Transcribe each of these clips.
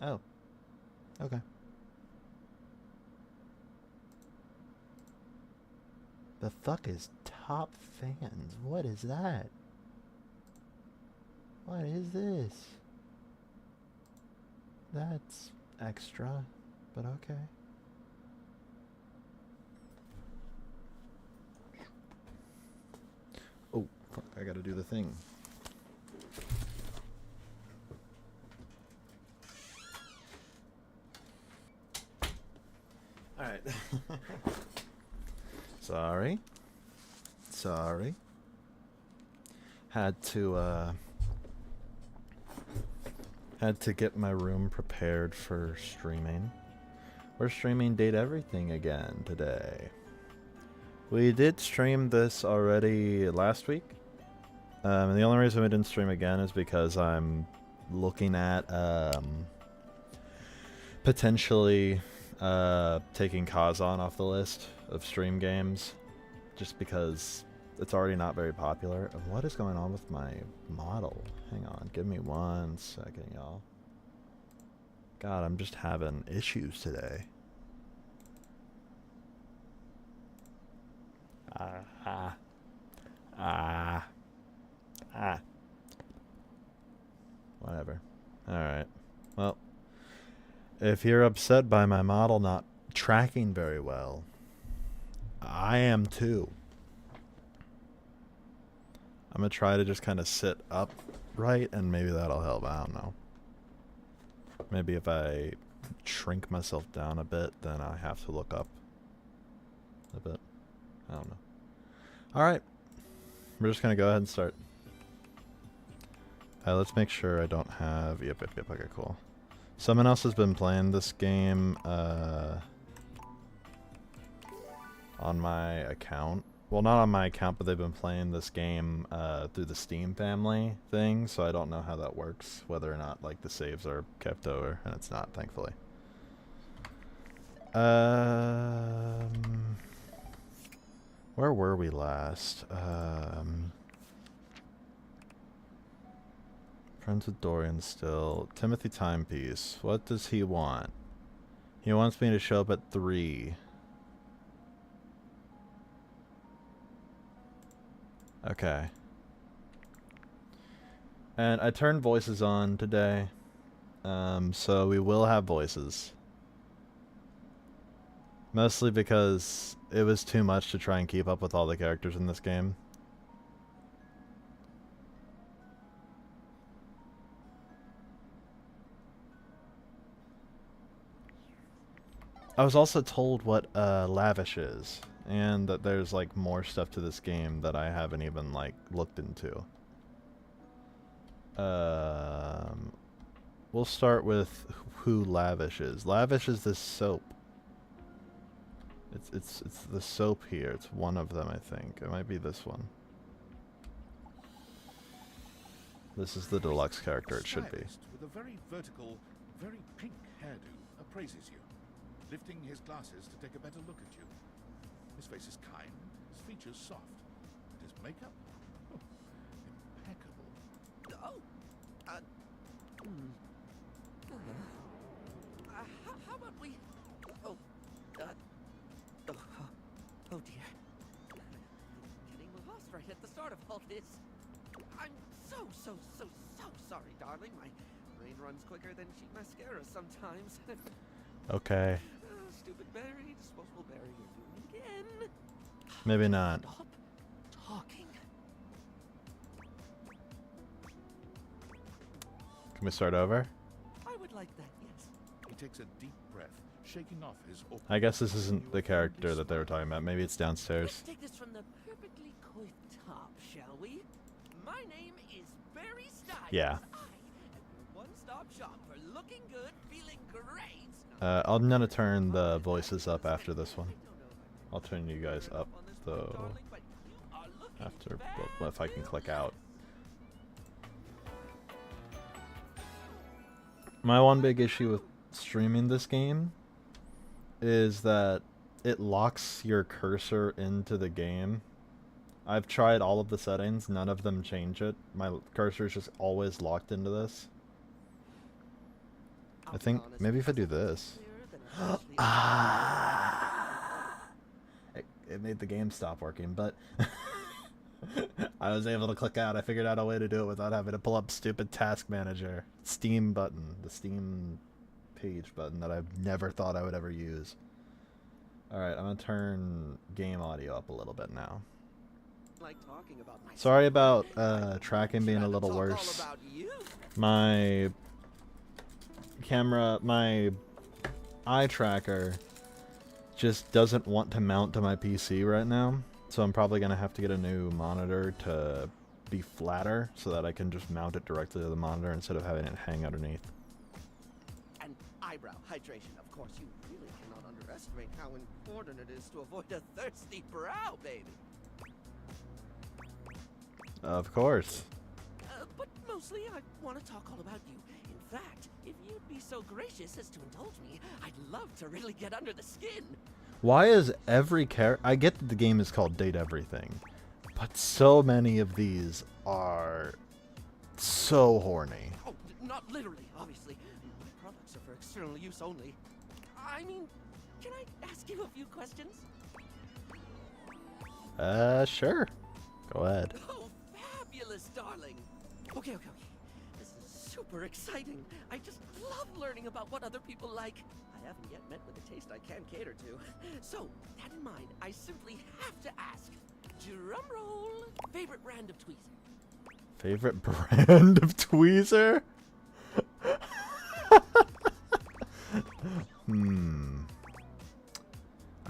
Oh, okay. The fuck is top fans? What is that? What is this? That's extra, but okay. Oh, fuck, I gotta do the thing. Alright. Sorry. Sorry. Had to get my room prepared for streaming. We're streaming Date Everything again today. We did stream this already last week. And the only reason we didn't stream again is because I'm looking at potentially taking Kazan off the list of stream games, just because it's already not very popular. What is going on with my model? Hang on, give me 1 second, y'all. God, I'm just having issues today. Whatever. Alright. Well, if you're upset by my model not tracking very well, I am too. I'm gonna try to just kind of sit upright, and maybe that'll help. I don't know. Maybe if I shrink myself down a bit, then I have to look up a bit. I don't know. Alright. We're just gonna go ahead and start. Let's make sure I don't have... Yep, okay, cool. Someone else has been playing this game on my account. Well, not on my account, but they've been playing this game through the Steam family thing, so I don't know how that works, whether or not like the saves are kept over, and it's not, thankfully. Where were we last? Friends with Dorian still. Timothy Timepiece. What does he want? He wants me to show up at 3. Okay. And I turned voices on today. So we will have voices. Mostly because it was too much to try and keep up with all the characters in this game. I was also told what Lavish is, and that there's like more stuff to this game that I haven't even like looked into. We'll start with who Lavish is. Lavish is this soap. It's the soap here. It's one of them, I think. It might be this one. This is the deluxe character. It should be. With a very vertical, very pink hairdo appraises you, lifting his glasses to take a better look at you. His face is kind, his features soft, and his makeup, impeccable. Oh, how about we? Oh, oh dear. Getting lost right at the start of all this. I'm so sorry, darling. My brain runs quicker than cheap mascara sometimes. Okay. Stupid Barry, disposable Barry, you're doing it again. Maybe not. Stop talking. Can we start over? I would like that, yes. He takes a deep breath, shaking off his awkward... I guess this isn't the character that they were talking about. Maybe it's downstairs. Let's take this from the perfectly coiffed top, shall we? My name is Barry Styles. Yeah. I am your one-stop shop for looking good, feeling great. I'm gonna turn the voices up after this one. I'll turn you guys up, though, after, well, if I can click out. My one big issue with streaming this game is that it locks your cursor into the game. I've tried all of the settings, none of them change it. My cursor is just always locked into this. I'll I be think honest, maybe if I do it's this. clearer than I initially Ah! It made the game stop working, but I was able to click out. I figured out a way to do it without having to pull up stupid task manager. Steam button. The Steam page button that I've never thought I would ever use. Alright, I'm gonna turn game audio up a little bit now. like talking about myself. Sorry about I'd tracking much being a rather little talk all worse. about you. My camera, my eye tracker just doesn't want to mount to my PC right now. So I'm probably going to have to get a new monitor to be flatter so that I can just mount it directly to the monitor instead of having it hang underneath. And eyebrow hydration. Of course, you really cannot underestimate how important it is to avoid a thirsty brow, baby. Of course. But mostly, I want to talk all about you. In fact, if you'd be so gracious as to indulge me, I'd love to really get under the skin. Why is every character... I get that the game is called Date Everything, but so many of these are so horny. Oh, not literally, obviously. My products are for external use only. I mean, can I ask you a few questions? Sure. Go ahead. Oh, fabulous, darling. Okay. This is super exciting. I just love learning about what other people like. I haven't yet met with a taste I can cater to. So, that in mind, I simply have to ask. Drum roll. Favorite brand of tweezer? Favorite brand of tweezer?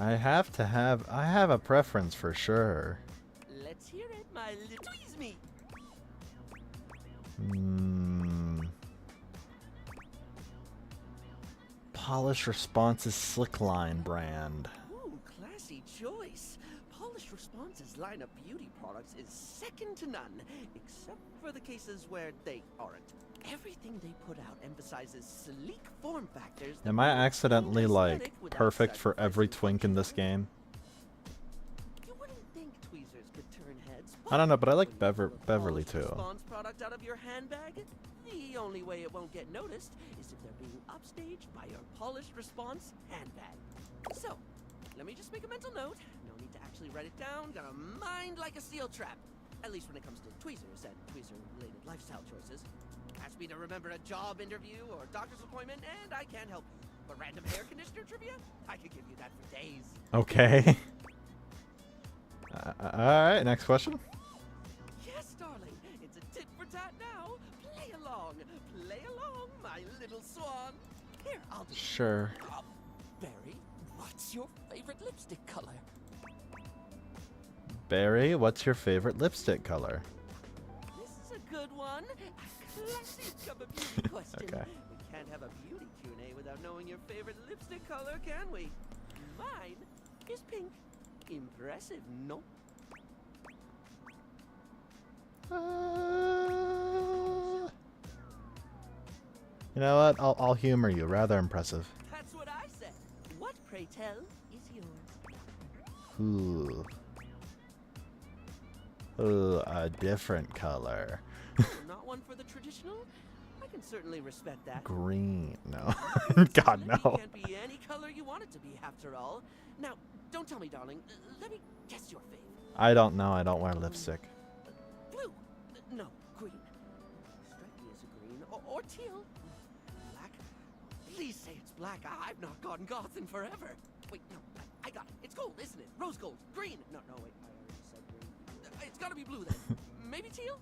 I have a preference for sure. Let's hear it, my little tweeze me. Polish Response's Slickline brand. Ooh, classy choice. Polished Response's line of beauty products is second to none, except for the cases where they aren't. Everything they put out emphasizes sleek form factors. that Am I make accidentally clean like aesthetic without perfect for every sacrificing twink in this functionality. game? You wouldn't think tweezers could turn heads. I don't know, but I like when you pull a Beverly Polished too. Response product out of your handbag. The only way it won't get noticed is if they're being upstaged by your Polished Response handbag. So, let me just make a mental note. No need to actually write it down. Got a mind like a steel trap. At least when it comes to tweezers and tweezer-related lifestyle choices. Ask me to remember a job interview or doctor's appointment, and I can't help you. But random hair conditioner trivia? I could give you that for days. Okay. Alright, next question. Yes, darling. It's a tit for tat now. Play along. Play along, my little swan. Here, I'll do it. Sure. Barry, what's your favorite lipstick color? Barry, what's your favorite lipstick color? This is a good one. A classic of a beauty question. Okay. We can't have a beauty Q&A without knowing your favorite lipstick color, can we? Mine is pink. Impressive, no? You know what? I'll humor you. Rather impressive. That's what I said. What, pray tell, is yours? Ooh. Ooh, a different color. So not one for the traditional? I can certainly respect that. Green. No. Since God, lippy no. can't be any color you want it to be, after all. Now, don't tell me, darling. Let me guess your favorite. I don't know. I don't wear lipstick. Blue. No, green. Strike me as a green. Or teal. Black. Please say it's black. I've not gone goth in forever. Wait, no. I got it. It's gold, isn't it? Rose gold. Green. No, wait. I already said green. It's gotta be blue then. Maybe teal?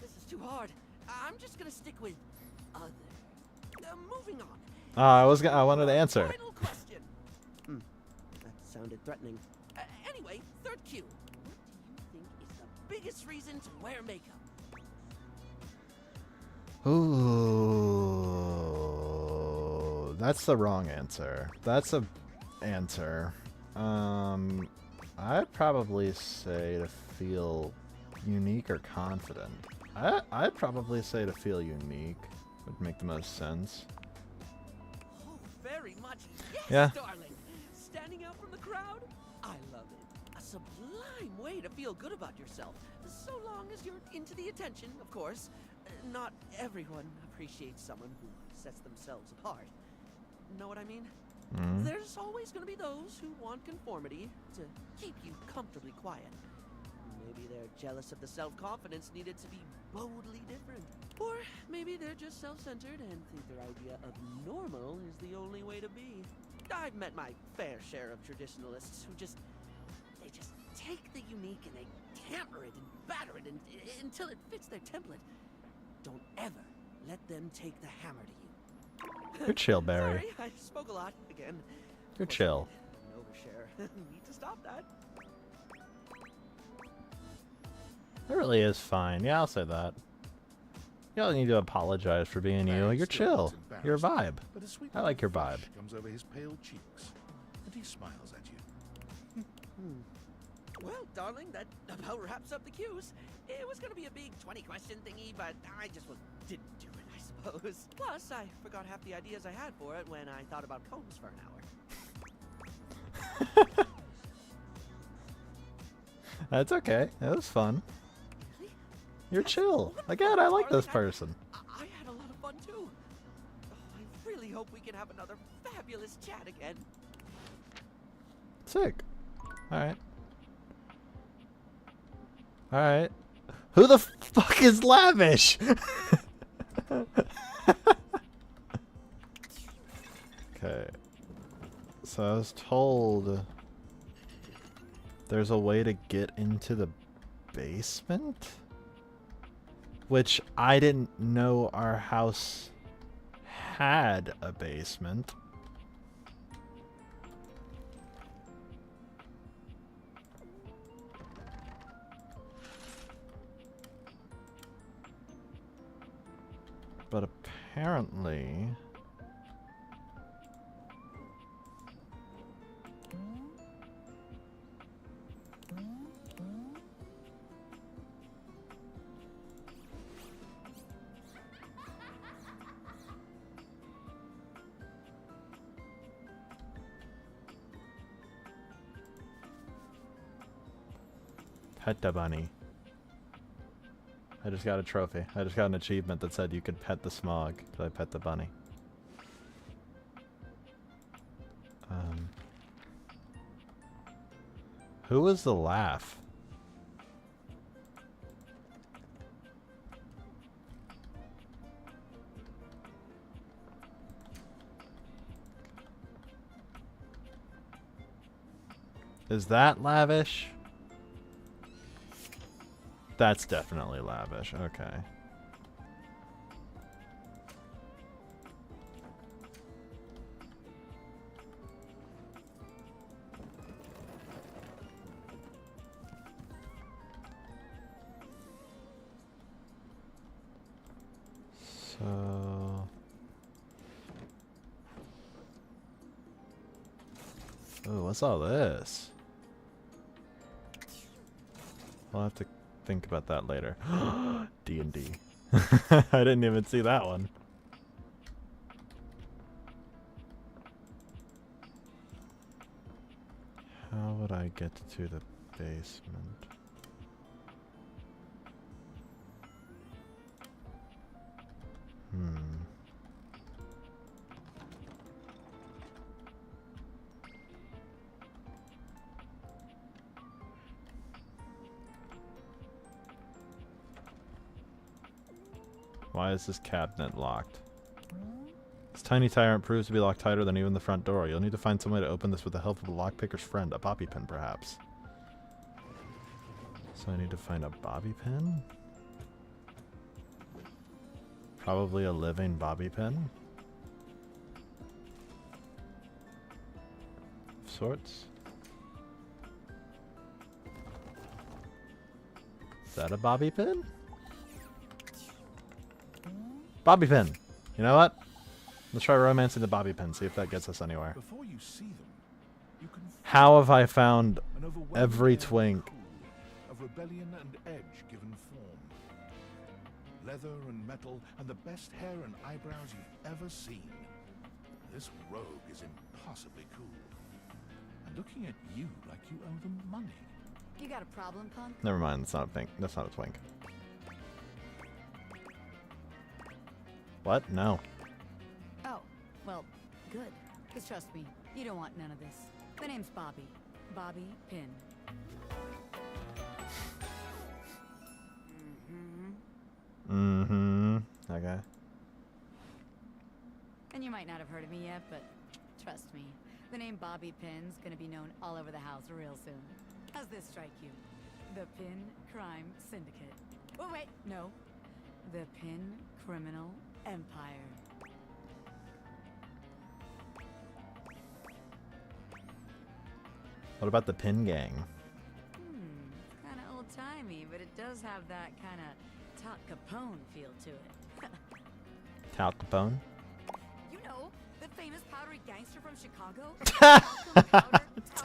This is too hard. I'm just gonna stick with other. Moving on. I wanted to answer. Final question. That sounded threatening. Anyway, third cue. What do you think is the biggest reason to wear makeup? Ooh, that's the wrong answer. That's a answer. I'd probably say to feel unique or confident. I'd probably say to feel unique would make the most sense. Oh, very much yes, Yeah. darling. Standing out from the crowd? I love it. A sublime way to feel good about yourself. So long as you're into the attention, of course. Not everyone appreciate someone who sets themselves apart. Know what I mean? Mm. There's always going to be those who want conformity to keep you comfortably quiet. Maybe they're jealous of the self-confidence needed to be boldly different. Or maybe they're just self-centered and think their idea of normal is the only way to be. I've met my fair share of traditionalists who they just take the unique and they hammer it and batter it until it fits their template. Don't ever let them take the hammer to you. You're chill, Barry. Sorry, I spoke a lot again. You're chill. An overshare. Need to stop that. It really is fine. Yeah, I'll say that. You don't need to apologize for being you. Barry You're still chill. looks Your embarrassed, vibe. But a sweet I like your little vibe. flush comes over his pale cheeks, and he smiles at you. Well, darling, that about wraps up the cues. It was gonna be a big 20-question thingy, but I just didn't do it, I suppose. Plus, I forgot half the ideas I had for it when I thought about combs for an hour. That's okay. It was fun. Really? You're That's chill. wonderful, Again, I like this darling. person. I had a lot of fun too. Oh, I really hope we can have another fabulous chat again. Sick. Alright. Alright. Who the fuck is Lavish? Okay. So I was told there's a way to get into the basement? Which I didn't know our house had a basement. But apparently... Pet the bunny. I just got a trophy. I just got an achievement that said you could pet the smog. Did I pet the bunny? Who was the laugh? Is that Lavish? That's definitely Lavish. Okay. So... Oh, what's all this? I'll have to think about that later. D&D. I didn't even see that one. How would I get to the basement? Why is this cabinet locked? This tiny tyrant proves to be locked tighter than even the front door. You'll need to find some way to open this with the help of a lockpicker's friend, a bobby pin perhaps. So I need to find a bobby pin? Probably a living bobby pin? Of sorts? Is that a bobby pin? Bobby pin. You know what? Let's try romancing the bobby pin, see if that gets us anywhere. Before you see them, you can How have I found an overwhelming every air of twink? cool, of rebellion and edge given form. Leather and metal and the best hair and eyebrows you've ever seen. This rogue is impossibly cool. And looking at you like you owe them money. You got a problem, punk? Never mind, that's not a pink. That's not a twink. What? No. Oh, well, good. Because trust me, you don't want none of this. The name's Bobby. Bobby Pin. Okay. And you might not have heard of me yet, but trust me, the name Bobby Pin's gonna be known all over the house real soon. How's this strike you? The Pin Crime Syndicate. Oh, wait, no. The Pin Criminal Empire. What about the Pin Gang? Kinda old-timey, but it does have that kinda Top Capone feel to it. Tal Capone? You know, the famous powdery gangster from Chicago?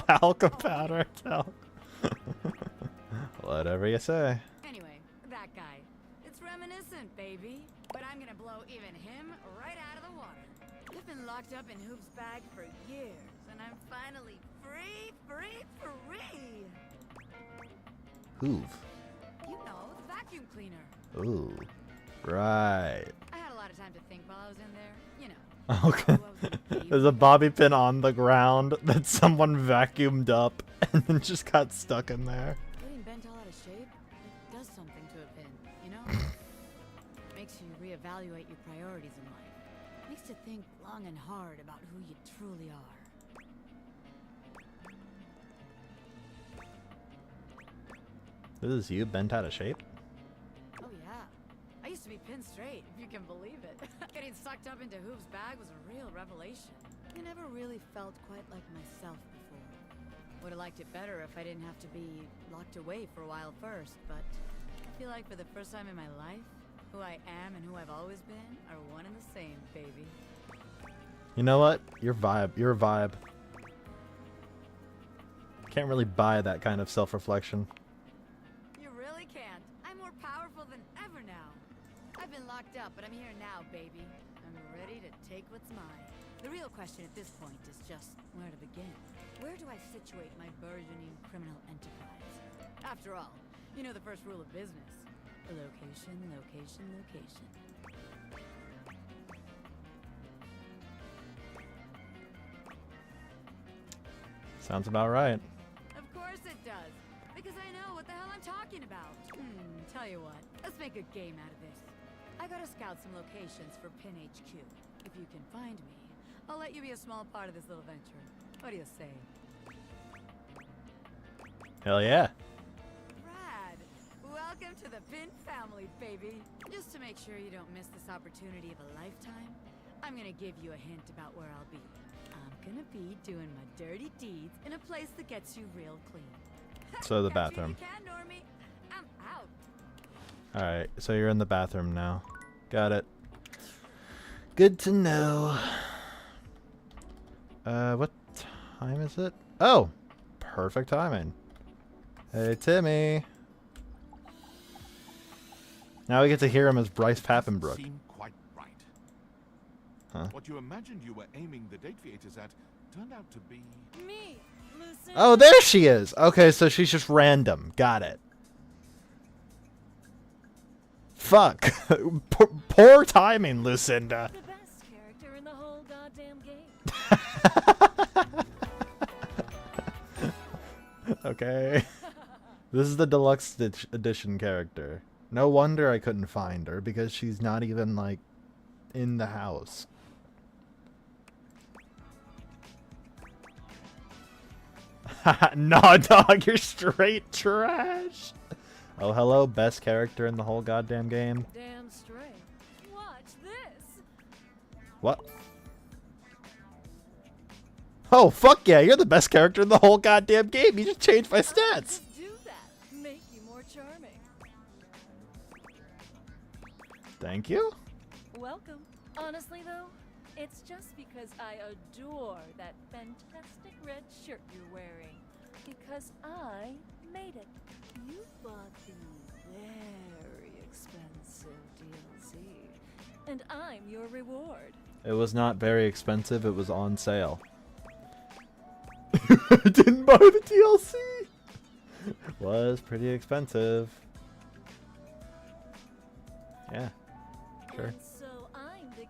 Talcum powder. Whatever you say. Anyway, that guy. It's reminiscent, baby. But I'm gonna blow even him right out of the water. I've been locked up in Hoop's bag for years, and I'm finally free. Hoove. You know, the vacuum cleaner. Ooh. Right. I had a lot of time to think while I was in there. You know. Okay. who I was gonna be There's a bobby pin on the ground that someone vacuumed up and then just got stuck in there. Getting bent all out of shape, it does something to a pin, you know? Makes you reevaluate your priorities in life. Makes you think long and hard about who you truly are. This is you bent out of shape? Oh yeah. I used to be pinned straight, if you can believe it. Getting sucked up into Hoop's bag was a real revelation. I never really felt quite like myself before. Would have liked it better if I didn't have to be locked away for a while first, but I feel like for the first time in my life, who I am and who I've always been are one and the same, baby. You know what? Your vibe. Your vibe. Can't really buy that kind of self-reflection. You really can't. I'm more powerful than ever now. I've been locked up, but I'm here now, baby. I'm ready to take what's mine. The real question at this point is just where to begin. Where do I situate my burgeoning criminal enterprise? After all, you know the first rule of business. Location, location, location. Sounds about right. Of course it does. Because I know what the hell I'm talking about. Tell you what, let's make a game out of this. I gotta scout some locations for Pin HQ. If you can find me, I'll let you be a small part of this little venture. What do you say? Hell yeah. Rad! Welcome to the Pin family, baby. Just to make sure you don't miss this opportunity of a lifetime, I'm gonna give you a hint about where I'll be. I'm gonna be doing my dirty deeds in a place that gets you real clean. So the Catch you if bathroom. you can, Normie. I'm out. Alright, so you're in the bathroom now. Got it. Good to know. What time is it? Oh! Perfect timing. Hey, Timmy. Now we get to hear him as Bryce Papenbrook. Seem quite right. Huh? What you imagined you were aiming the date theaters at turned out to be... Me, Lucinda. Oh, there she is! Okay, so she's just random. Got it. Fuck. Poor timing, Lucinda. The best character in the whole goddamn game. Okay. This is the deluxe edition character. No wonder I couldn't find her, because she's not even, like, in the house. Nah, dog, you're straight trash. Oh, hello, best character in the whole goddamn game. Damn straight. Watch this. What? Oh, fuck yeah, you're the best character in the whole goddamn game. You just changed my stats. Just do that. Make you more charming. Thank you. Welcome. Honestly, though, it's just because I adore that fantastic red shirt you're wearing. Because I made it. You bought the very expensive DLC. And I'm your reward. It was not very expensive, it was on sale. I didn't buy the DLC. Was pretty expensive. Yeah, sure. And so I'm the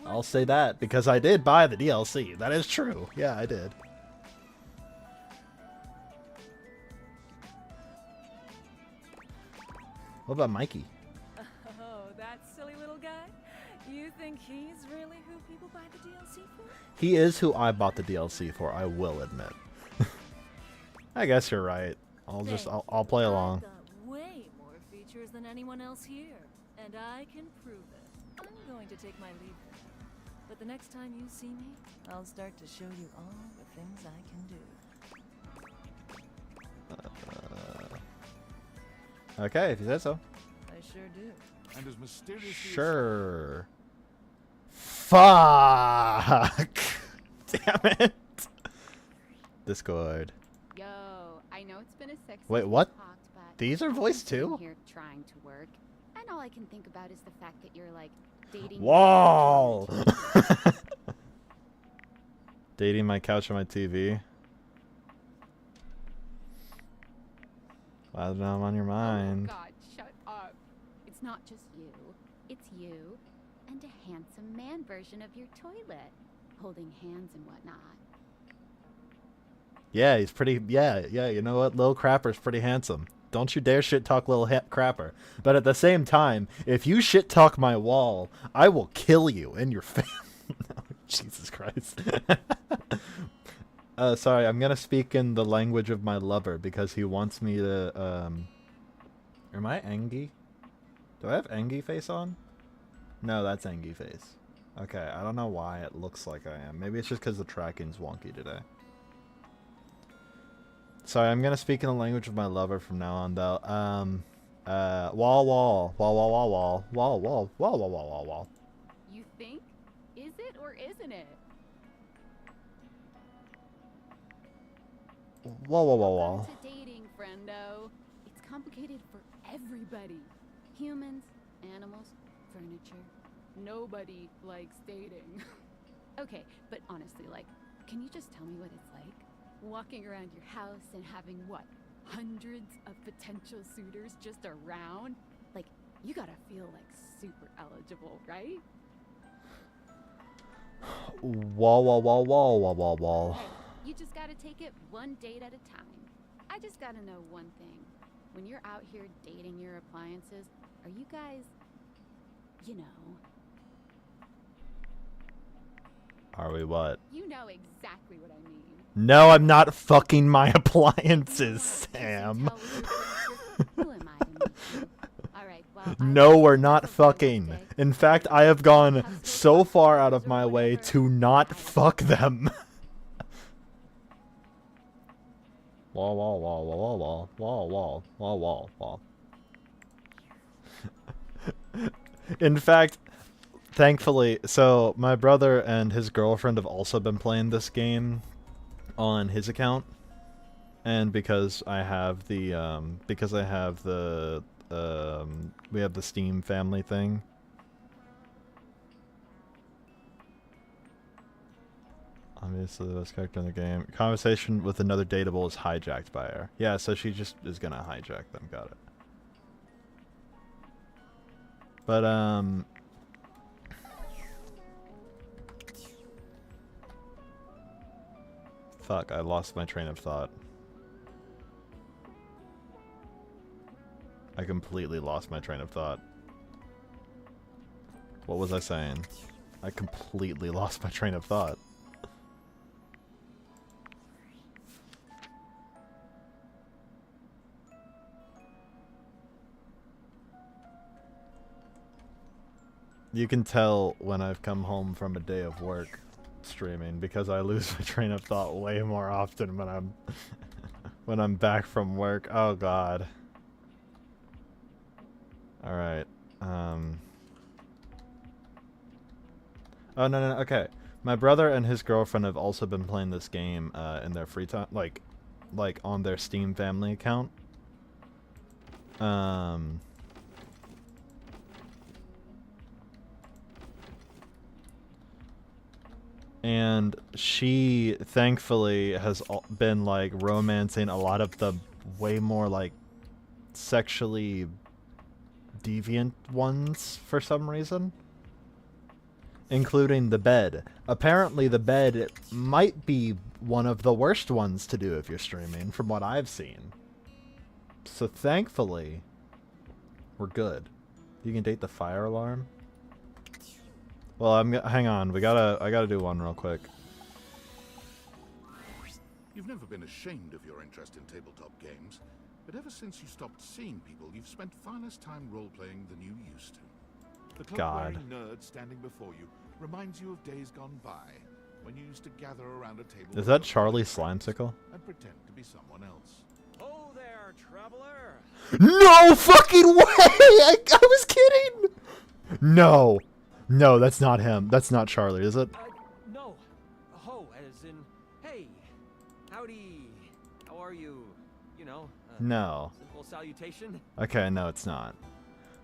I'll say that because I did buy the DLC. That is true. Yeah, I did. What about Mikey? Oh, that silly little guy? You think he's really who people buy the DLC for? He is who I bought the DLC for, I will admit. I guess you're right. I'll play along. I've got way more features than anyone else here, and I can prove it. I'm going to take my leave now. But the next time you see me, I'll start to show you all the things I can do. Okay, if you said so. I sure do. And as mysteriously Sure. Fuck! Damn it! Discord. Yo, I know it's been a sexy Wait, what? talk, but These are voice I'm sitting too? here trying to work, and all I can think about is the fact that you're like dating. Wall! Dating my couch and my TV. Why is I'm on your Oh mind? God, shut up! It's not just you. It's you, and a handsome man version of your toilet, holding hands and whatnot. Yeah, he's pretty. Yeah, you know what? Lil Crapper's pretty handsome. Don't you dare shit talk Lil Crapper. But at the same time, if you shit talk my wall, I will kill you and your family. Jesus Christ. Sorry, I'm gonna speak in the language of my lover because he wants me to. Am I Angie? Do I have Angie face on? No, that's Angie face. Okay, I don't know why it looks like I am. Maybe it's just because the tracking's wonky today. Sorry, I'm gonna speak in the language of my lover from now on, though. Wall. You think? Is it or isn't it? Wall. Welcome to dating, friendo. It's complicated for everybody. Humans, animals, furniture. Nobody likes dating. Okay, but honestly, like, can you just tell me what it's like? Walking around your house and having what? Hundreds of potential suitors just around? Like, you gotta feel like super eligible, right? Wall. Hey, you just gotta take it one date at a time. I just gotta know one thing. When you're out here dating your appliances, are you guys, you know... Are we what? You know exactly what I mean. No, I'm not fucking my appliances, Sam. Who am I to meet you? All right, well, No, we're not fucking. In fact, I have gone so far out of my way to not fuck them. Wall. In fact, thankfully, so my brother and his girlfriend have also been playing this game on his account, and because I have the we have the Steam family thing. Obviously, the best character in the game. Conversation with another dateable is hijacked by her. Yeah, so she just is gonna hijack them. Got it. But fuck, I lost my train of thought. I completely lost my train of thought. What was I saying? I completely lost my train of thought. You can tell when I've come home from a day of work streaming because I lose my train of thought way more often when I'm when I'm back from work. Oh god. All right. Oh no, okay. My brother and his girlfriend have also been playing this game in their free time, like on their Steam family account. And she thankfully has been like romancing a lot of the way more like sexually deviant ones for some reason. including the bed. Apparently the bed might be one of the worst ones to do if you're streaming, from what I've seen. So thankfully, we're good. You can date the fire alarm? Well, hang on. I gotta do one real quick. You've never been ashamed of your interest in tabletop games, but ever since you stopped seeing people, you've spent far less time role-playing than you used to. The cloak-wearing nerd standing before you reminds you of days gone by, when you used to gather around a table. Is that Charlie Slimesicle? And pretend to be someone else. Oh there, traveler. No fucking way! I was kidding! No. No, that's not him. That's not Charlie, is it? No. Ho, as in, hey. Howdy. How are you? You know. No. Simple salutation. Okay, no, it's not.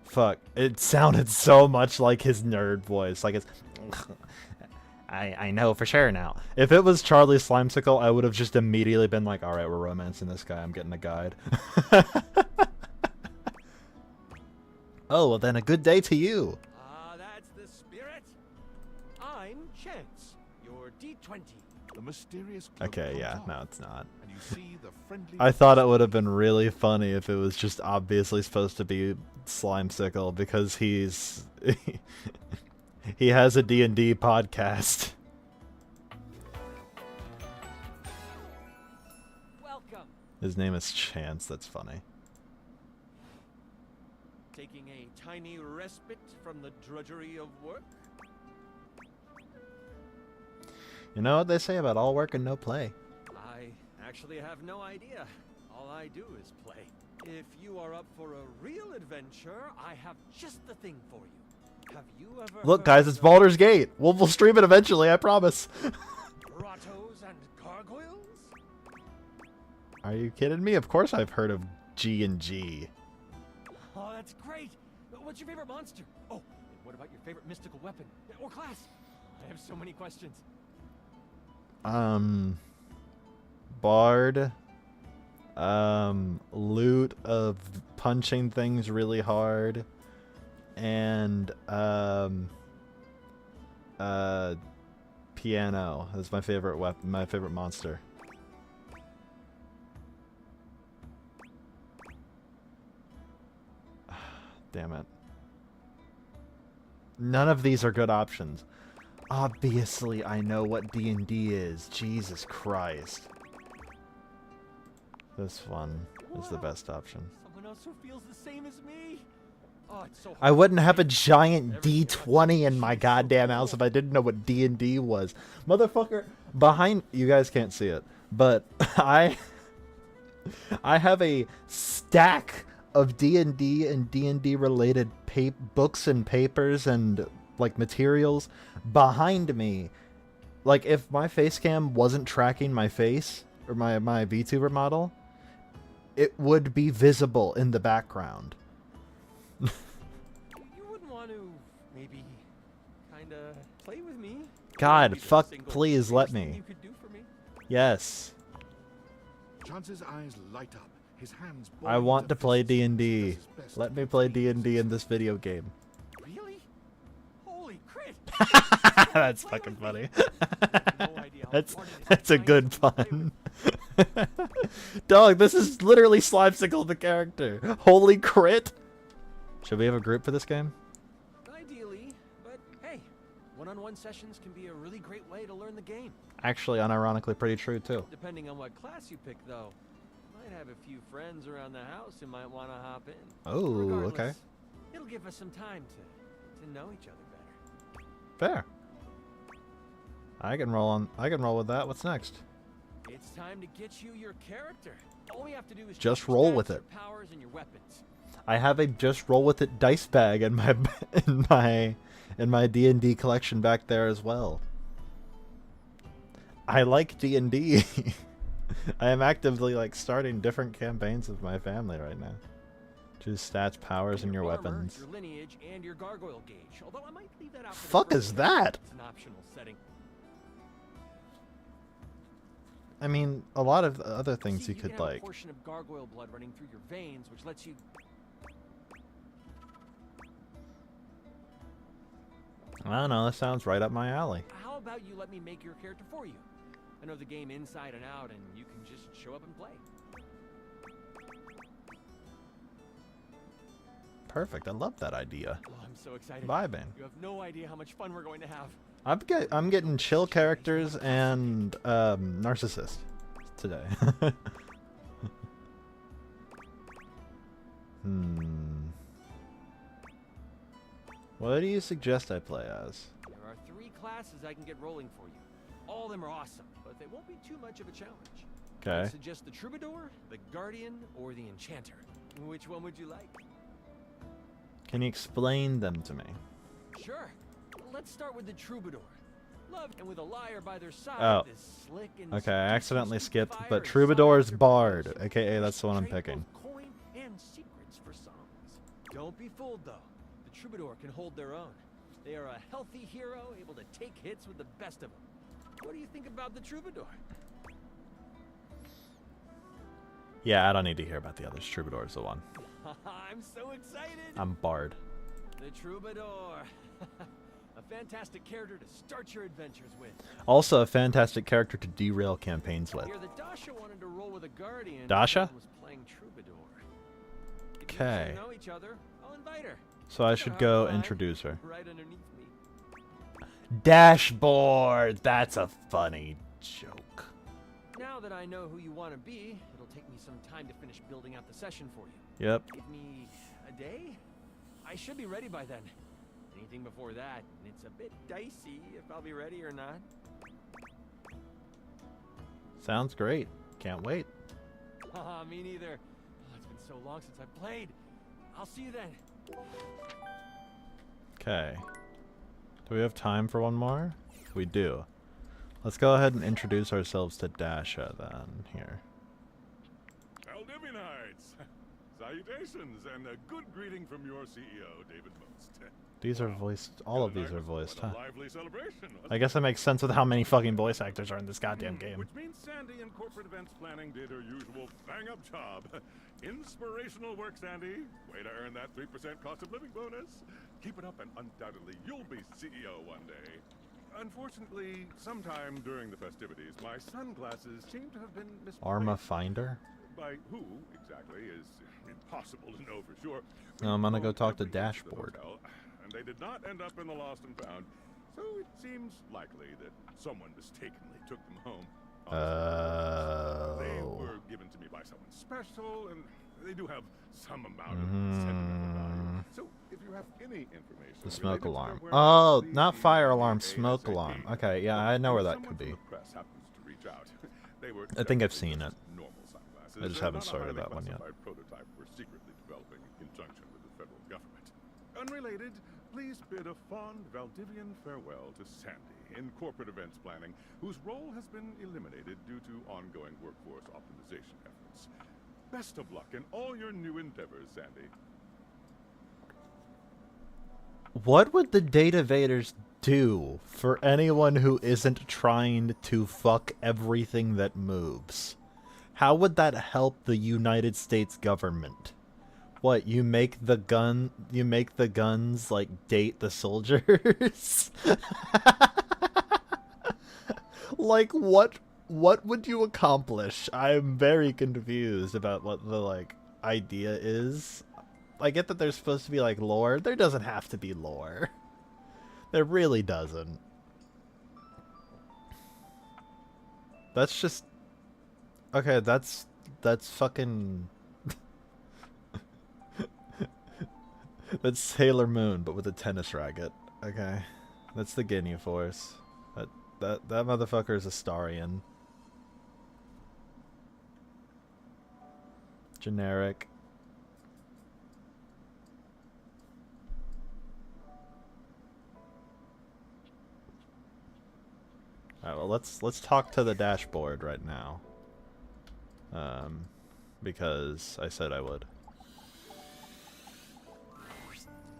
Fuck. It sounded so much like his nerd voice. Like it's... I know for sure now. If it was Charlie Slimesicle, I would have just immediately been like, alright, we're romancing this guy. I'm getting a guide. Oh, well then a good day to you. That's the spirit. I'm Chance, your D20. The mysterious cloak Okay, comes yeah, off, no, it's not. and you see the friendly I thought it would have been really funny if it was just obviously supposed to be Slimesicle because he's... he has a D&D podcast. Welcome. His name is Chance, that's funny. Taking a tiny respite from the drudgery of work. You know what they say about all work and no play? I actually have no idea. All I do is play. If you are up for a real adventure, I have just the thing for you. Have you ever Look guys, it's Baldur's Gate. We'll stream it eventually, I promise. grottos and gargoyles? Are you kidding me? Of course I've heard of G&G. Oh, that's great. What's your favorite monster? Oh, and what about your favorite mystical weapon or class? I have so many questions. Bard. Loot of punching things really hard. And, piano is my favorite weapon, my favorite monster. Damn it. None of these are good options. Obviously, I know what D&D is. Jesus Christ. This one is the best option. Someone else who feels the same as me. Oh, it's so hard. I wouldn't have a giant D20 in my goddamn house if I didn't know what D&D was. Motherfucker, behind... You guys can't see it, but I have a stack of D&D and D&D related books and papers and like materials behind me. Like if my face cam wasn't tracking my face or my VTuber model, it would be visible in the background. You wouldn't want to maybe kind of play with me? God, Maybe the fuck, single please let biggest thing me. You could do for me? Yes. Chance's eyes light up. His hands I ball want into to play fists. D&D. He does his best Let to me keep play things D&D in this video game. Really? Holy crit! That's Play fucking with me. funny. No idea how That's hard it is that's to a find good someone to play pun. Dog, this is literally Slimesicle the character. Holy crit! Should we have a group for this game? with. Ideally, but hey, one-on-one sessions can be a really great way to learn the game. Actually, unironically, pretty true too. Depending on what class you pick, though. Might have a few friends around the house who might want to hop in. Oh, Regardless, okay. It'll give us some time to know each other better. Fair. I can roll with that. What's next? It's time to get you your character. All we have to do is Just check your roll stats, with your it. powers and your weapons. I have a just roll with it dice bag in my D&D collection back there as well. I like D&D. I am actively like starting different campaigns with my family right now. Choose stats, powers, and your armor, weapons. your lineage, and your gargoyle gauge. Although I might leave that out for the Fuck first is game. that? It's an optional setting. I mean, a lot of other things See, you could can have like. a portion of gargoyle blood running through your veins, which lets you. I don't know. That sounds right up my alley. How about you let me make your character for you? I know the game inside and out, and you can just show up and play. Perfect. I love that idea. Oh, I'm so excited. Vibing. You have no idea how much fun we're going to have. I'm getting chill characters and narcissist today. What do you suggest I play as? There are 3 classes I can get rolling for you. All of them are awesome, but they won't be too much of a challenge. I Okay. suggest the Troubadour, the Guardian, or the Enchanter. Which one would you like? Can you explain them to me? Sure. Let's start with the Troubadour. Love and with a liar by their side. Oh. This slick and Okay, I accidentally sweet skipped, fire but is Troubadour's sought after Bard, players. aka that's the one I'm Trade picking. both coin and secrets for songs. Don't be fooled though. The Troubadour can hold their own. They are a healthy hero, able to take hits with the best of them. What do you think about the Troubadour? Yeah, I don't need to hear about the others. Troubadour's the one. I'm so excited. I'm Bard. The Troubadour. A fantastic character to start your adventures with. Also a fantastic character to derail campaigns with. Here, the Dasha wanted to roll with a Guardian. Dasha? Was playing Troubadour. If you Okay. two know each other, I'll invite her. So I She'll should have go fun introduce her. Right underneath me. Dashboard! That's a funny joke. Now that I know who you want to be, it'll take me some time to finish building out the session for you. Yep. Give me a day? I should be ready by then. Anything before that, and it's a bit dicey if I'll be ready or not. Sounds great. Can't wait. Haha, me neither. Oh, it's been so long since I played. I'll see you then. Okay. Do we have time for one more? We do. Let's go ahead and introduce ourselves to Dasha then. Here. Valdivianites! Salutations, and a good greeting from your CEO, David Most. These are voiced. All of these are voiced, huh? What a lively celebration, I guess that makes sense with how many fucking voice actors are in this goddamn game. Which means Sandy in corporate events planning did her usual bang-up job. Inspirational work, Sandy. Way to earn that 3% cost of living bonus. Keep it up and undoubtedly you'll be CEO one day. Unfortunately, sometime during the festivities, my sunglasses seem to have been misplaced. Arma Finder? By who exactly is impossible to know for sure. No, I'm gonna We go phoned talk to every guest at the Dashboard. hotel, and they did not end up in the lost and found. So it seems likely that someone mistakenly took them home. They Oh. were given to me by someone special, and they do have some amount of sentimental value. So if you have any information, The smoke related to their alarm. whereabouts, Oh, please not email fire me alarm, smoke ASAP. alarm. Okay, yeah, I know where that Someone could from be. the press happens to reach out. They were I think I've definitely seen just it. normal sunglasses. I just They're haven't not a started highly that one yet. classified prototype we're secretly developing in conjunction with the federal government. Unrelated, please bid a fond Valdivian farewell to Sandy in corporate events planning, whose role has been eliminated due to ongoing workforce optimization efforts. Best of luck in all your new endeavors, Sandy. What would the Data Vaders do for anyone who isn't trying to fuck everything that moves? How would that help the United States government? What, you make the guns like date the soldiers? Like what would you accomplish? I'm very confused about what the like idea is. I get that there's supposed to be like lore. There doesn't have to be lore. There really doesn't. That's just okay, that's fucking that's Sailor Moon but with a tennis racket. Okay. That's the Ginyu Force. That motherfucker is a Starian. Generic. Alright, well let's talk to the dashboard right now. Because I said I would.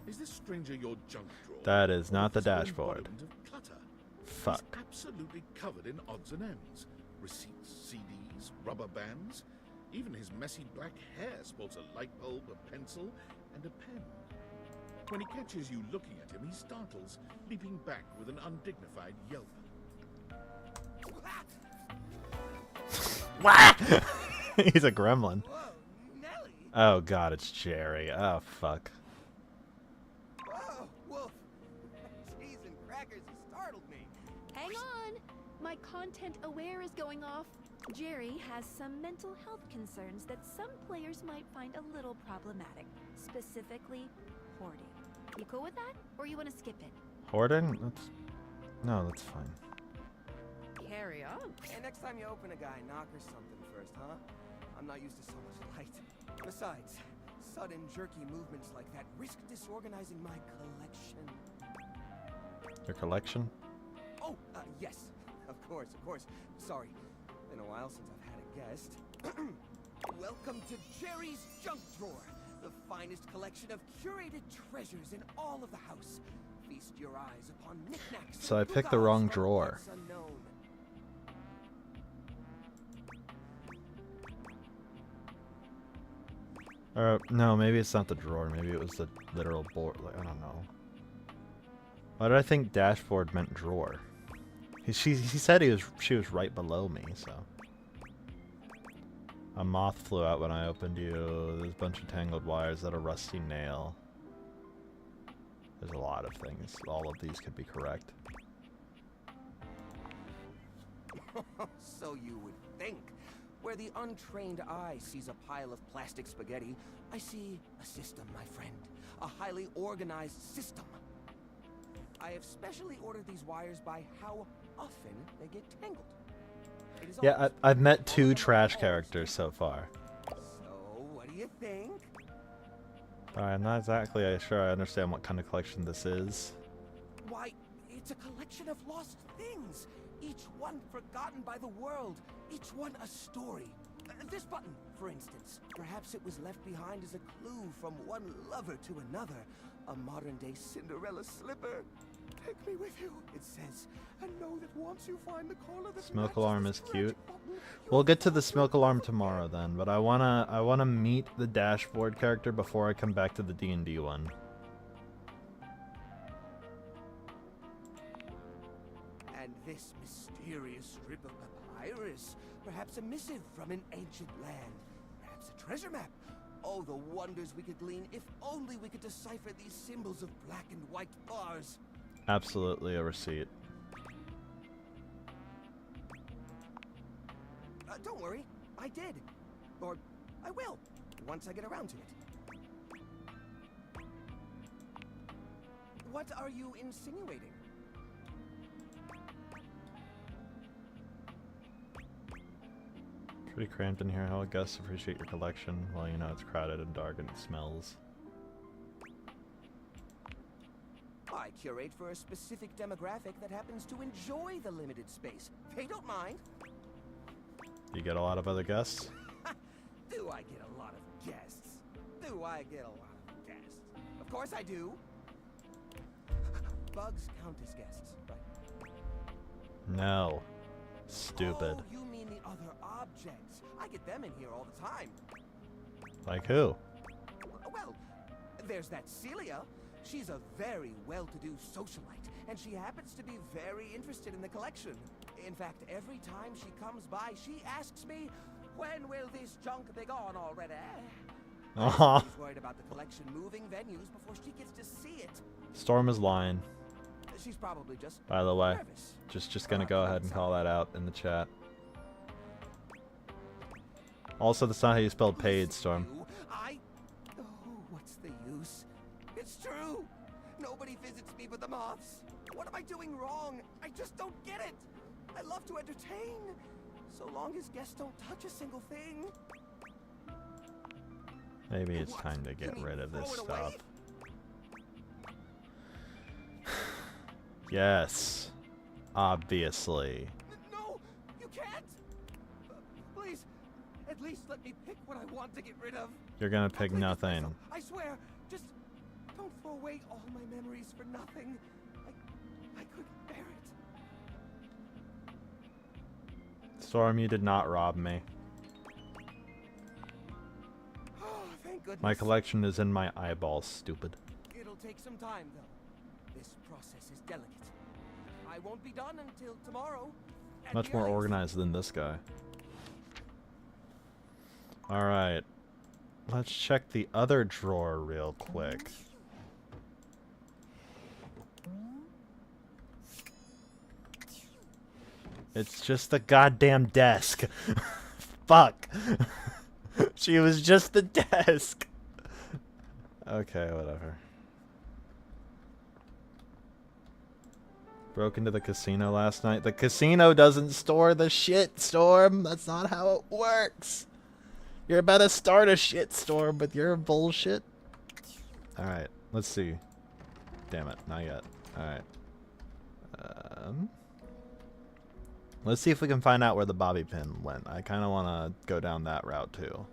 Is this stranger your junk drawer? That is Or not the a physical dashboard. embodiment of clutter? Fuck. He's absolutely covered in odds and ends. Receipts, CDs, rubber bands. Even his messy black hair sports a light bulb, a pencil, and a pen. When he catches you looking at him, he startles, leaping back with an undignified yelp. He's a gremlin. Whoa, Nelly! Oh god, it's Jerry. Oh fuck. Whoa, Wolf! Cheese and crackers, you startled me. Hang on! My content aware is going off. Jerry has some mental health concerns that some players might find a little problematic. Specifically, hoarding. You cool with that? Or you want to skip it? Hoarding? No, that's fine. Carry on. Hey, next time you open a guy, knock or something first, huh? I'm not used to so much light. Besides, sudden jerky movements like that risk disorganizing my collection. Your collection? Oh, yes. Of course. Sorry. Been a while since I've had a guest. Welcome to Jerry's Junk Drawer, the finest collection of curated treasures in all of the house. Feast your eyes upon knickknacks. So I and picked the gewgaws wrong from drawer. parts unknown. No, maybe it's not the drawer. Maybe it was the literal board. Like, I don't know. Why did I think dashboard meant drawer? He said she was right below me, so. A moth flew out when I opened you. There's a bunch of tangled wires that a rusty nail. There's a lot of things. All of these could be correct. So you would think. Where the untrained eye sees a pile of plastic spaghetti, I see a system, my friend. A highly organized system. I have specially ordered these wires by how often they get tangled. It is Yeah, almost I've met 2 all trash of characters so far. So, what do you think? I'm not exactly sure I understand what kind of collection this is. Why, it's a collection of lost things. Each one forgotten by the world. Each one a story. This button, for instance. Perhaps it was left behind as a clue from one lover to another. A modern-day Cinderella slipper. Take me with you, it says. And know that once you find the collar that Smoke matches alarm this is cute. magic button, We'll get to the smoke alarm tomorrow then, but I wanna meet the dashboard character before I come back to the D&D one. And this mysterious strip of papyrus, perhaps a missive from an ancient land, perhaps a treasure map. Oh, the wonders we could glean if only we could decipher these symbols of black and white bars. Absolutely a receipt. Don't worry, I did. Or I will, once I get around to it. What are you insinuating? Pretty cramped in here. How guests appreciate your collection. Well, you know it's crowded and dark and it smells. I curate for a specific demographic that happens to enjoy the limited space. They don't mind. You get a lot of other guests? Do I get a lot of guests? Do I get a lot of guests? Of course I do. Bugs count as guests, right? No. Stupid. Oh, you mean the other objects. I get them in here all the time. Like who? Well, there's that Celia. She's a very well-to-do socialite, and she happens to be very interested in the collection. In fact, every time she comes by, she asks me, when will this junk be gone already? She's worried about the collection moving venues before she gets to see it. Storm is lying. She's probably just By the way, nervous. just gonna go ahead and call that out in the chat. Also, that's not how you spelled paid, Storm. Oh, what's the use? It's true. Nobody visits me but the moths. What am I doing wrong? I just don't get it. I love to entertain, so long as guests don't touch a single thing. Maybe it's What? time to You get mean rid of this throw it away? stuff. Yes. Obviously. No, you can't. Please, at least let me pick what I want to get rid of. You're gonna I'll pick play this nothing. myself. I swear, just don't throw away all my memories for nothing. I couldn't bear it. Storm, you did not rob me. Oh, thank goodness. My collection is in my eyeballs, stupid. It'll take some time, though. This process is delicate. I won't be done until tomorrow. at Much the more earliest. organized than this guy. Alright. Let's check the other drawer real quick. It's just the goddamn desk. Fuck. She was just the desk. Okay, whatever. Broke into the casino last night. The casino doesn't store the shit storm. That's not how it works. You're about to start a shit storm with your bullshit. Alright, let's see. Damn it, not yet. Alright. Let's see if we can find out where the bobby pin went. I kind of want to go down that route too.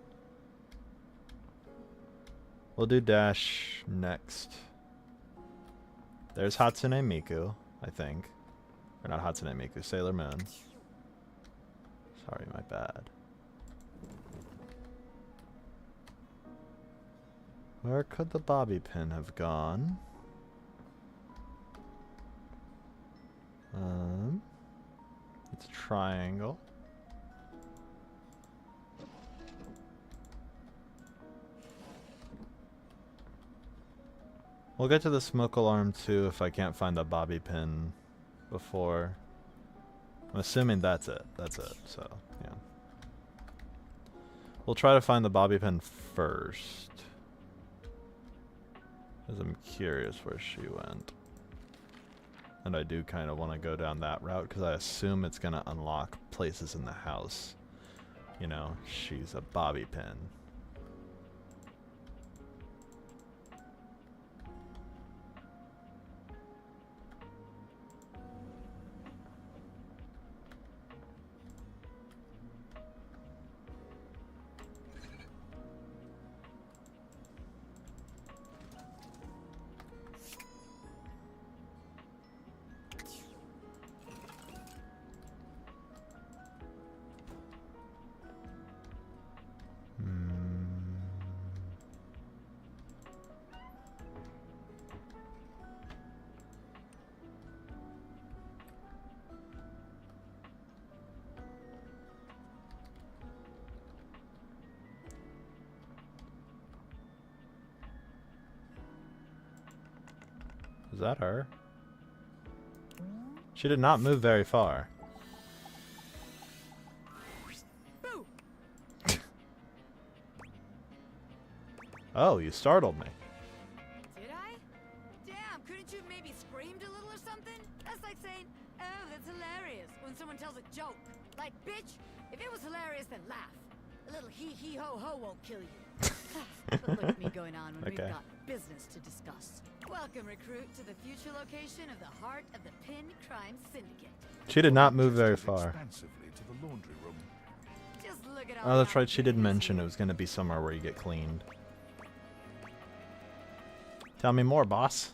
We'll do Dash next. There's Hatsune Miku, I think. Or not Hatsune Miku, Sailor Moon. Sorry, my bad. Where could the bobby pin have gone? It's a triangle. We'll get to the smoke alarm too if I can't find the bobby pin before. I'm assuming that's it. That's it. So, yeah. We'll try to find the bobby pin first. Because I'm curious where she went. And I do kind of want to go down that route because I assume it's going to unlock places in the house. You know, she's a bobby pin. Is that her? She did not move very far. Oh, you startled me. Did I? Damn, couldn't you have maybe screamed a little or something? That's like saying, oh, that's hilarious, when someone tells a joke. Like, bitch, if it was hilarious, then laugh. A little hee-hee-ho-ho won't kill you. But look at me going on when Okay. we've got business to discuss. Welcome, recruit, to the future location of the heart of the Pin Crime Syndicate. She did not move very Gestured far. expansively to the laundry room. Just look at all Oh, that's the right. She did opportunities mention here. it was going to be somewhere where you get cleaned. Tell me more, boss.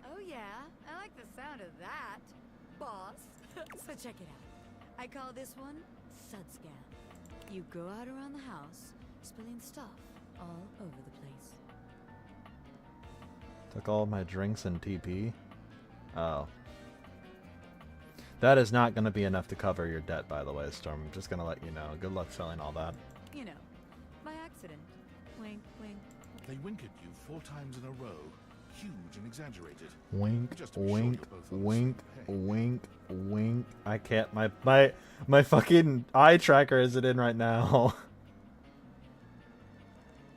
Oh yeah, I like the sound of that, boss. So check it out. I call this one Sudscan. You go out around the house, spilling stuff all over the place. Took all my drinks and TP. Oh. That is not going to be enough to cover your debt, by the way, Storm. I'm just going to let you know. Good luck selling all that. You know, by accident. Wink, wink. They wink at you 4 times in a row, huge and exaggerated. Wink, Just to be sure wink, you're both on the wink, same page. wink, wink. I can't. My fucking eye tracker isn't in right now.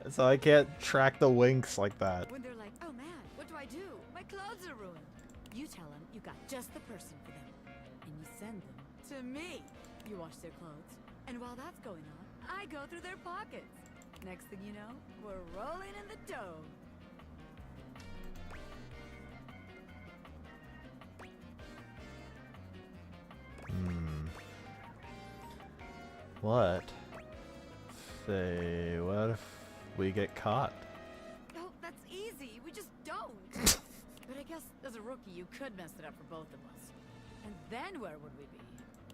So I can't track the winks like that. When they're like, oh man, what do I do? My clothes are ruined. You tell them you got just the person for them. And you send them to me. You wash their clothes. And while that's going on, I go through their pockets. Next thing you know, we're rolling in the dough. What if we get caught? Oh, that's easy. We just don't. But I guess as a rookie, you could mess it up for both of us. And then where would we be?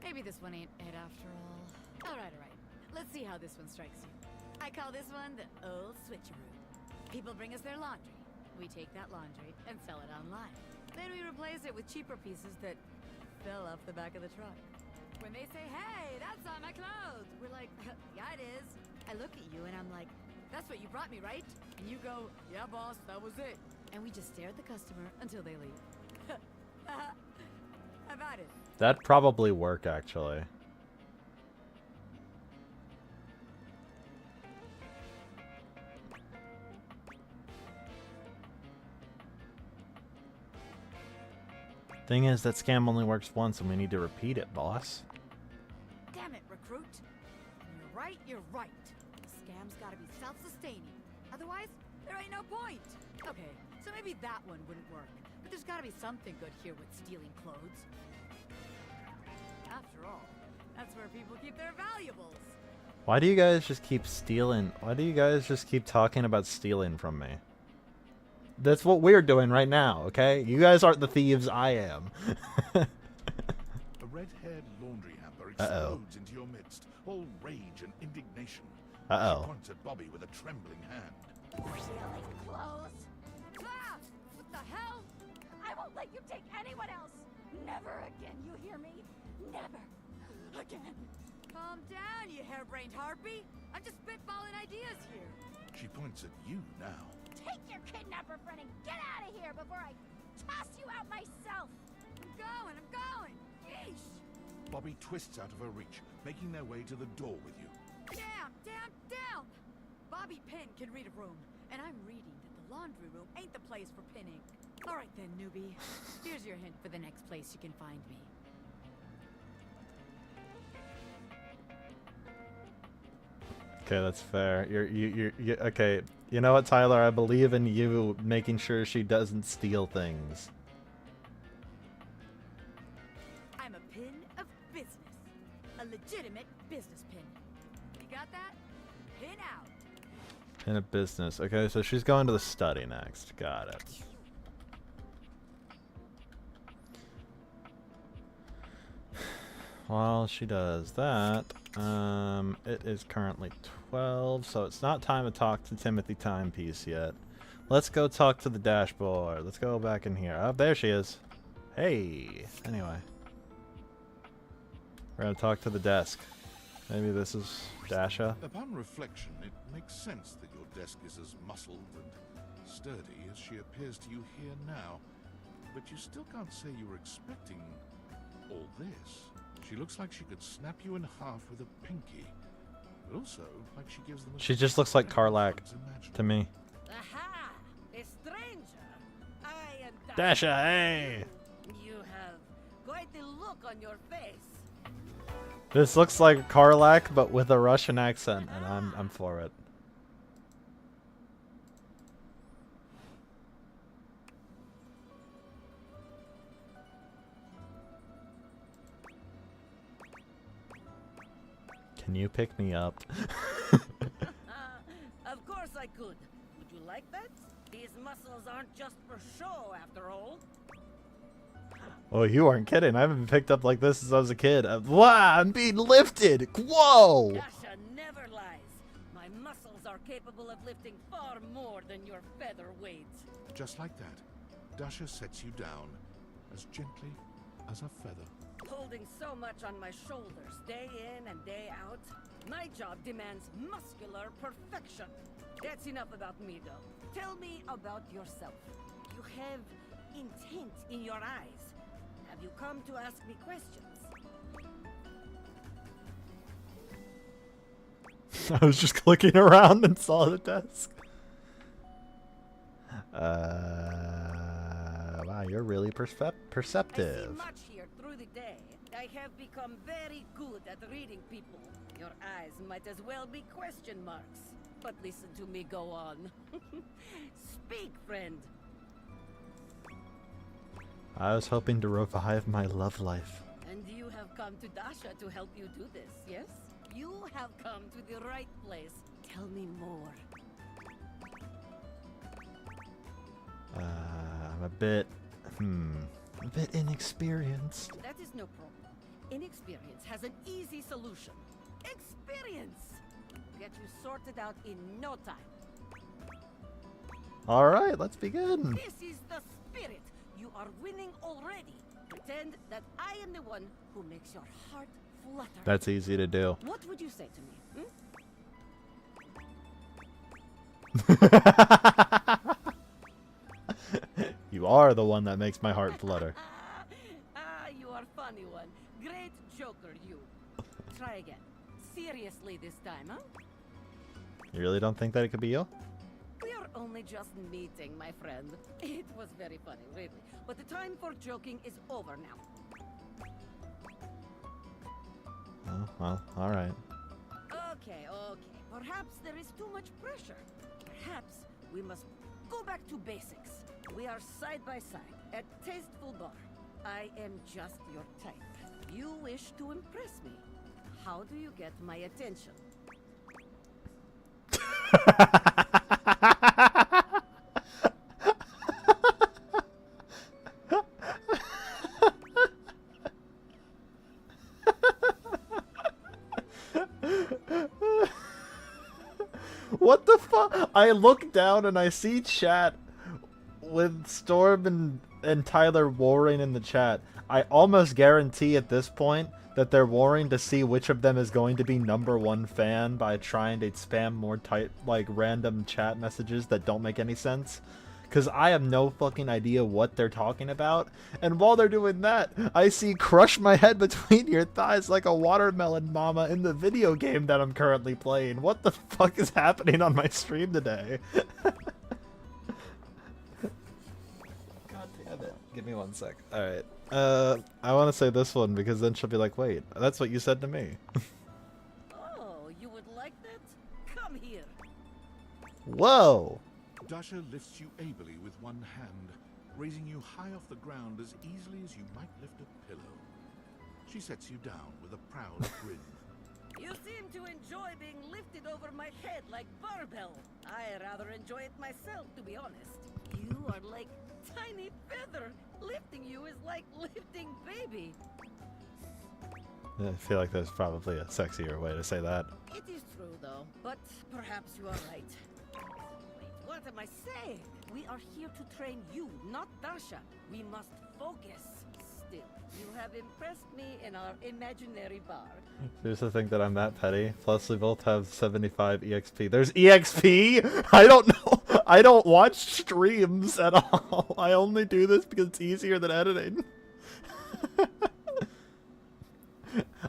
Maybe this one ain't it after all. All right. Let's see how this one strikes you. I call this one the old switcheroo. People bring us their laundry. We take that laundry and sell it online. Then we replace it with cheaper pieces that fell off the back of the truck. When they say, hey, that's not my clothes, we're like, yeah, it is. I look at you and I'm like, that's what you brought me, right? And you go, yeah, boss, that was it. And we just stare at the customer until they leave. How about it? That'd probably work, actually. Thing is, that scam only works once and we need to repeat it, boss. Damn it, recruit. You're right, you're right. The scam's gotta be self-sustaining. Otherwise, there ain't no point. Okay, so maybe that one wouldn't work. But there's gotta be something good here with stealing clothes. After all, that's where people keep their valuables. Why do you guys just keep stealing? Why do you guys just keep talking about stealing from me? That's what we're doing right now, okay? You guys aren't the thieves, I am. A red-haired laundry hamper explodes into your midst, all rage and indignation. Uh-oh. She points at Bobby with a trembling hand. Stealing clothes? Ah! What the hell? I won't let you take anyone else. Never again, you hear me? Never again. Calm down, you harebrained harpy. I'm just spitballing ideas here. She points at you now. Take your kidnapper friend and get out of here before I toss you out myself. I'm going. Yeesh. Bobby twists out of her reach, making their way to the door with you. Down! Bobby Pin can read a room, and I'm reading that the laundry room ain't the place for pinning. All right then, newbie. Here's your hint for the next place you can find me. Okay, that's fair. You okay. You know what, Tyler? I believe in you making sure she doesn't steal things. I'm a pin of business. A legitimate business pin. You got that? Pin out. In a business. Okay, so she's going to the study next. Got it. While she does that, it is currently 12, so it's not time to talk to Timothy Timepiece yet. Let's go talk to the dashboard. Let's go back in here. Oh, there she is. Hey. Anyway. We're gonna talk to the desk. Maybe this is Dasha. Upon reflection, it makes sense that your desk is as muscled and sturdy as she appears to you here now. But you still can't say you were expecting all this. She looks like she could snap you in half with a pinky, but also like she gives them. She just looks like Karlak to me. Aha! A stranger! I am Dasha, hey! You have quite a look on your face. This looks like Karlak, but with a Russian accent, and I'm for it. Can you pick me up? Of course I could. Would you like that? These muscles aren't just for show, after all. Oh, you aren't kidding. I haven't been picked up like this since I was a kid. Wow, I'm being lifted. Whoa! Dasha never lies. My muscles are capable of lifting far more than your feather weight. Just like that, Dasha sets you down as gently as a feather. Holding so much on my shoulders, day in and day out, my job demands muscular perfection. That's enough about me, though. Tell me about yourself. You have intent in your eyes. Have you come to ask me questions? I was just clicking around and saw the desk. Wow, you're really perceptive. I see much here through the day. I have become very good at reading people. Your eyes might as well be question marks. But listen to me go on. Speak, friend. I was hoping to revive my love life. And you have come to Dasha to help you do this, yes? You have come to the right place. Tell me more. I'm a bit inexperienced. That is no problem. Inexperience has an easy solution. Experience! Get you sorted out in no time. All right, let's begin. This is the spirit. You are winning already. Pretend that I am the one who makes your heart flutter. That's easy to do. What would you say to me? You are the one that makes my heart flutter. You are funny one. Great joker, you. Try again. Seriously this time, huh? You really don't think that it could be you? We are only just meeting, my friend. It was very funny, really. But the time for joking is over now. Oh, well, all right. Okay. Perhaps there is too much pressure. Perhaps we must go back to basics. We are side by side at Tasteful Bar. I am just your type. You wish to impress me. How do you get my attention? What the fuck? I look down and I see chat with Storm and Tyler warring in the chat. I almost guarantee at this point that they're warring to see which of them is going to be #1 fan by trying to spam more random chat messages that don't make any sense. Because I have no fucking idea what they're talking about. And while they're doing that, I see crush my head between your thighs like a watermelon mama in the video game that I'm currently playing. What the fuck is happening on my stream today? God damn it. Give me 1 sec. Alright. I want to say this one because then she'll be like, wait, that's what you said to me. Oh, you would like that? Come here. Whoa! Dasha lifts you ably with one hand, raising you high off the ground as easily as you might lift a pillow. She sets you down with a proud grin. You seem to enjoy being lifted over my head like barbell. I rather enjoy it myself, to be honest. You are like tiny feather. Lifting you is like lifting baby. I feel like there's probably a sexier way to say that. It is true, though. But perhaps you are right. Wait, what am I saying? We are here to train you, not Dasha. We must focus. Still, you have impressed me in our imaginary bar. Here's the thing that I'm that petty. Plus, we both have 75 EXP. There's EXP? I don't know. I don't watch streams at all. I only do this because it's easier than editing.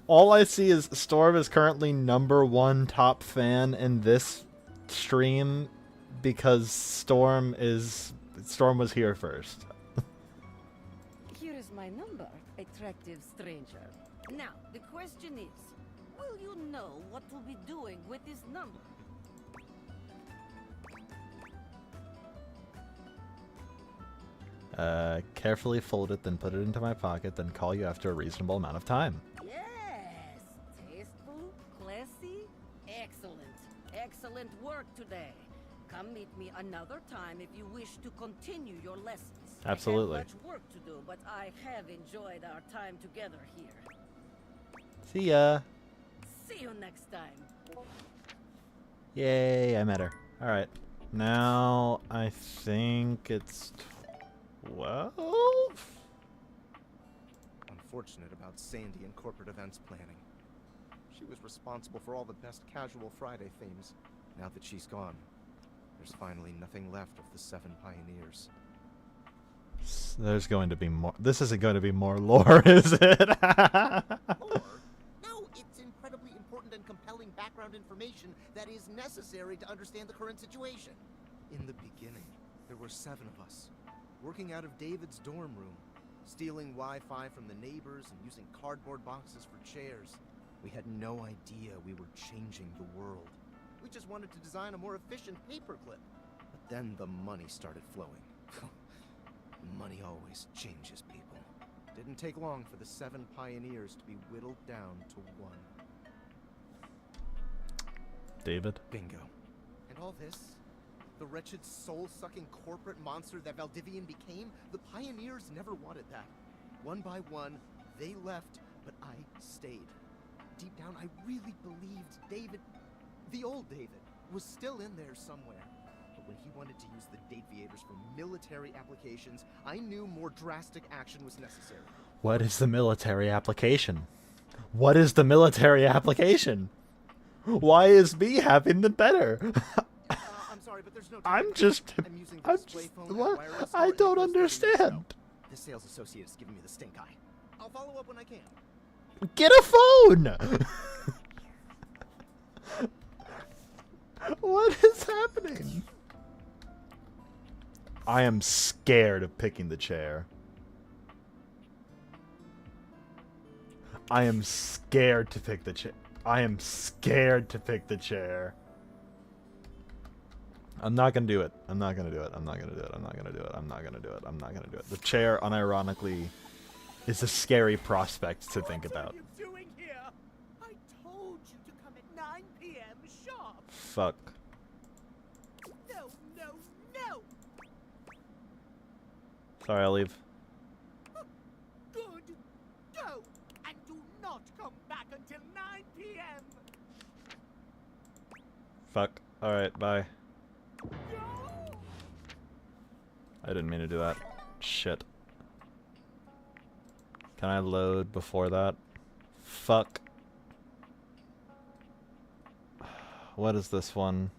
All I see is Storm is currently #1 top fan in this stream because Storm was here first. Here is my number, attractive stranger. Now, the question is, will you know what to be doing with this number? Carefully fold it, then put it into my pocket, then call you after a reasonable amount of time. Yes! Tasteful, classy, excellent. Excellent work today. Come meet me another time if you wish to continue your lessons. Absolutely. I have much work to do, but I have enjoyed our time together here. See ya. See you next time. Yay, I met her. Alright. Now, I think it's 12? Unfortunate about Sandy and corporate events planning. She was responsible for all the best casual Friday themes. Now that she's gone, there's finally nothing left of the 7 pioneers. There's going to be more. This isn't going to be more lore, is it? No, it's incredibly important and compelling background information that is necessary to understand the current situation. In the beginning, there were 7 of us, working out of David's dorm room, stealing Wi-Fi from the neighbors and using cardboard boxes for chairs. We had no idea we were changing the world. We just wanted to design a more efficient paperclip. But then the money started flowing. Money always changes people. Didn't take long for the 7 pioneers to be whittled down to 1. David? Bingo. And all this? The wretched soul-sucking corporate monster that Valdivian became? The pioneers never wanted that. One by one, they left, but I stayed. Deep down, I really believed David, the old David, was still in there somewhere. But When he wanted to use the Dateviators for military applications, I knew more drastic action was necessary. What is the military application? What is the military application? Why is me having the better? I'm sorry, but there's no I'm just what? I don't understand. The sales associate is giving me the stink eye. I'll follow up when I can. Get a phone! What is happening? I am scared of picking the chair. I am scared to pick the chair. I am scared to pick the chair. I'm not gonna do it. I'm not gonna do it. I'm not gonna do it. I'm not gonna do it. I'm not gonna do it. I'm not gonna do it. The chair, unironically, is a scary prospect to think about. What are you doing here? I told you to come at 9 p.m. sharp. Fuck. No, no, no. Sorry, I'll leave. Good. Go. And do not come back until 9 p.m. Fuck. Alright, bye. I didn't mean to do that. Shit. Can I load before that? Fuck. What is this one?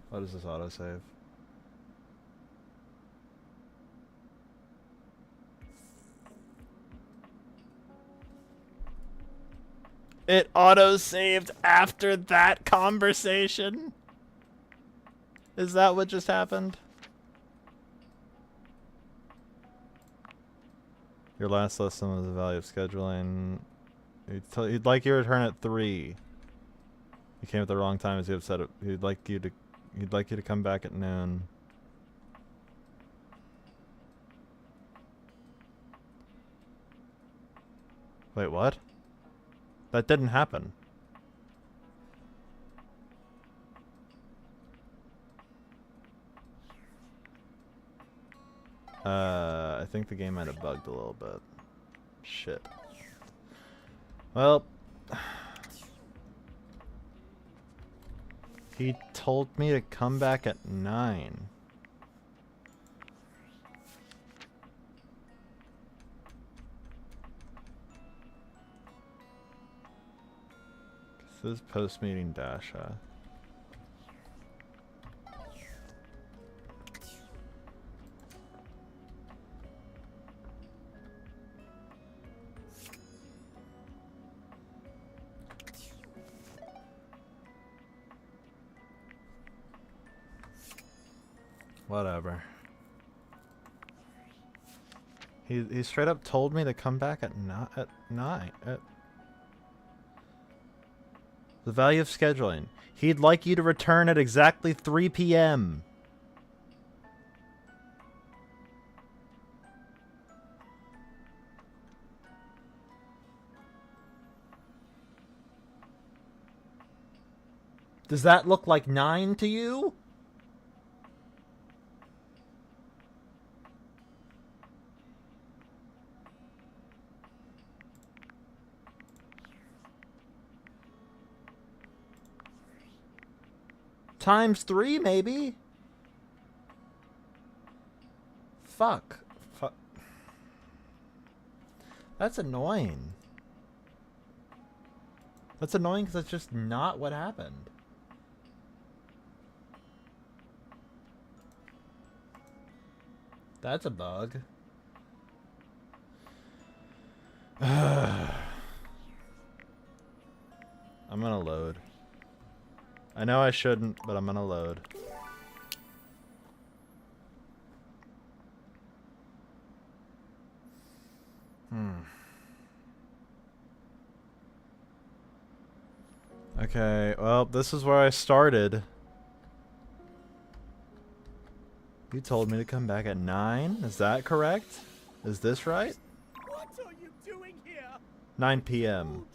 What is this autosave? It auto-saved after that conversation? Is that what just happened? Your last lesson was the value of scheduling. He'd like you to return at 3. You came at the wrong time as he upset it. He'd like you to come back at noon. Wait, what? That didn't happen. I think the game might have bugged a little bit. Shit. Well, he told me to come back at 9. This is post-meeting Dasha. Whatever. He straight up told me to come back at 9. The value of scheduling. He'd like you to return at exactly 3 p.m. Does that look like 9 to you? Times 3, maybe? Fuck. Fuck. That's annoying. That's annoying because that's just not what happened. That's a bug. I'm gonna load. I know I shouldn't, but I'm gonna load. Okay, well, this is where I started. You told me to come back at 9? Is that correct? Is this right? What are you doing here? 9 p.m.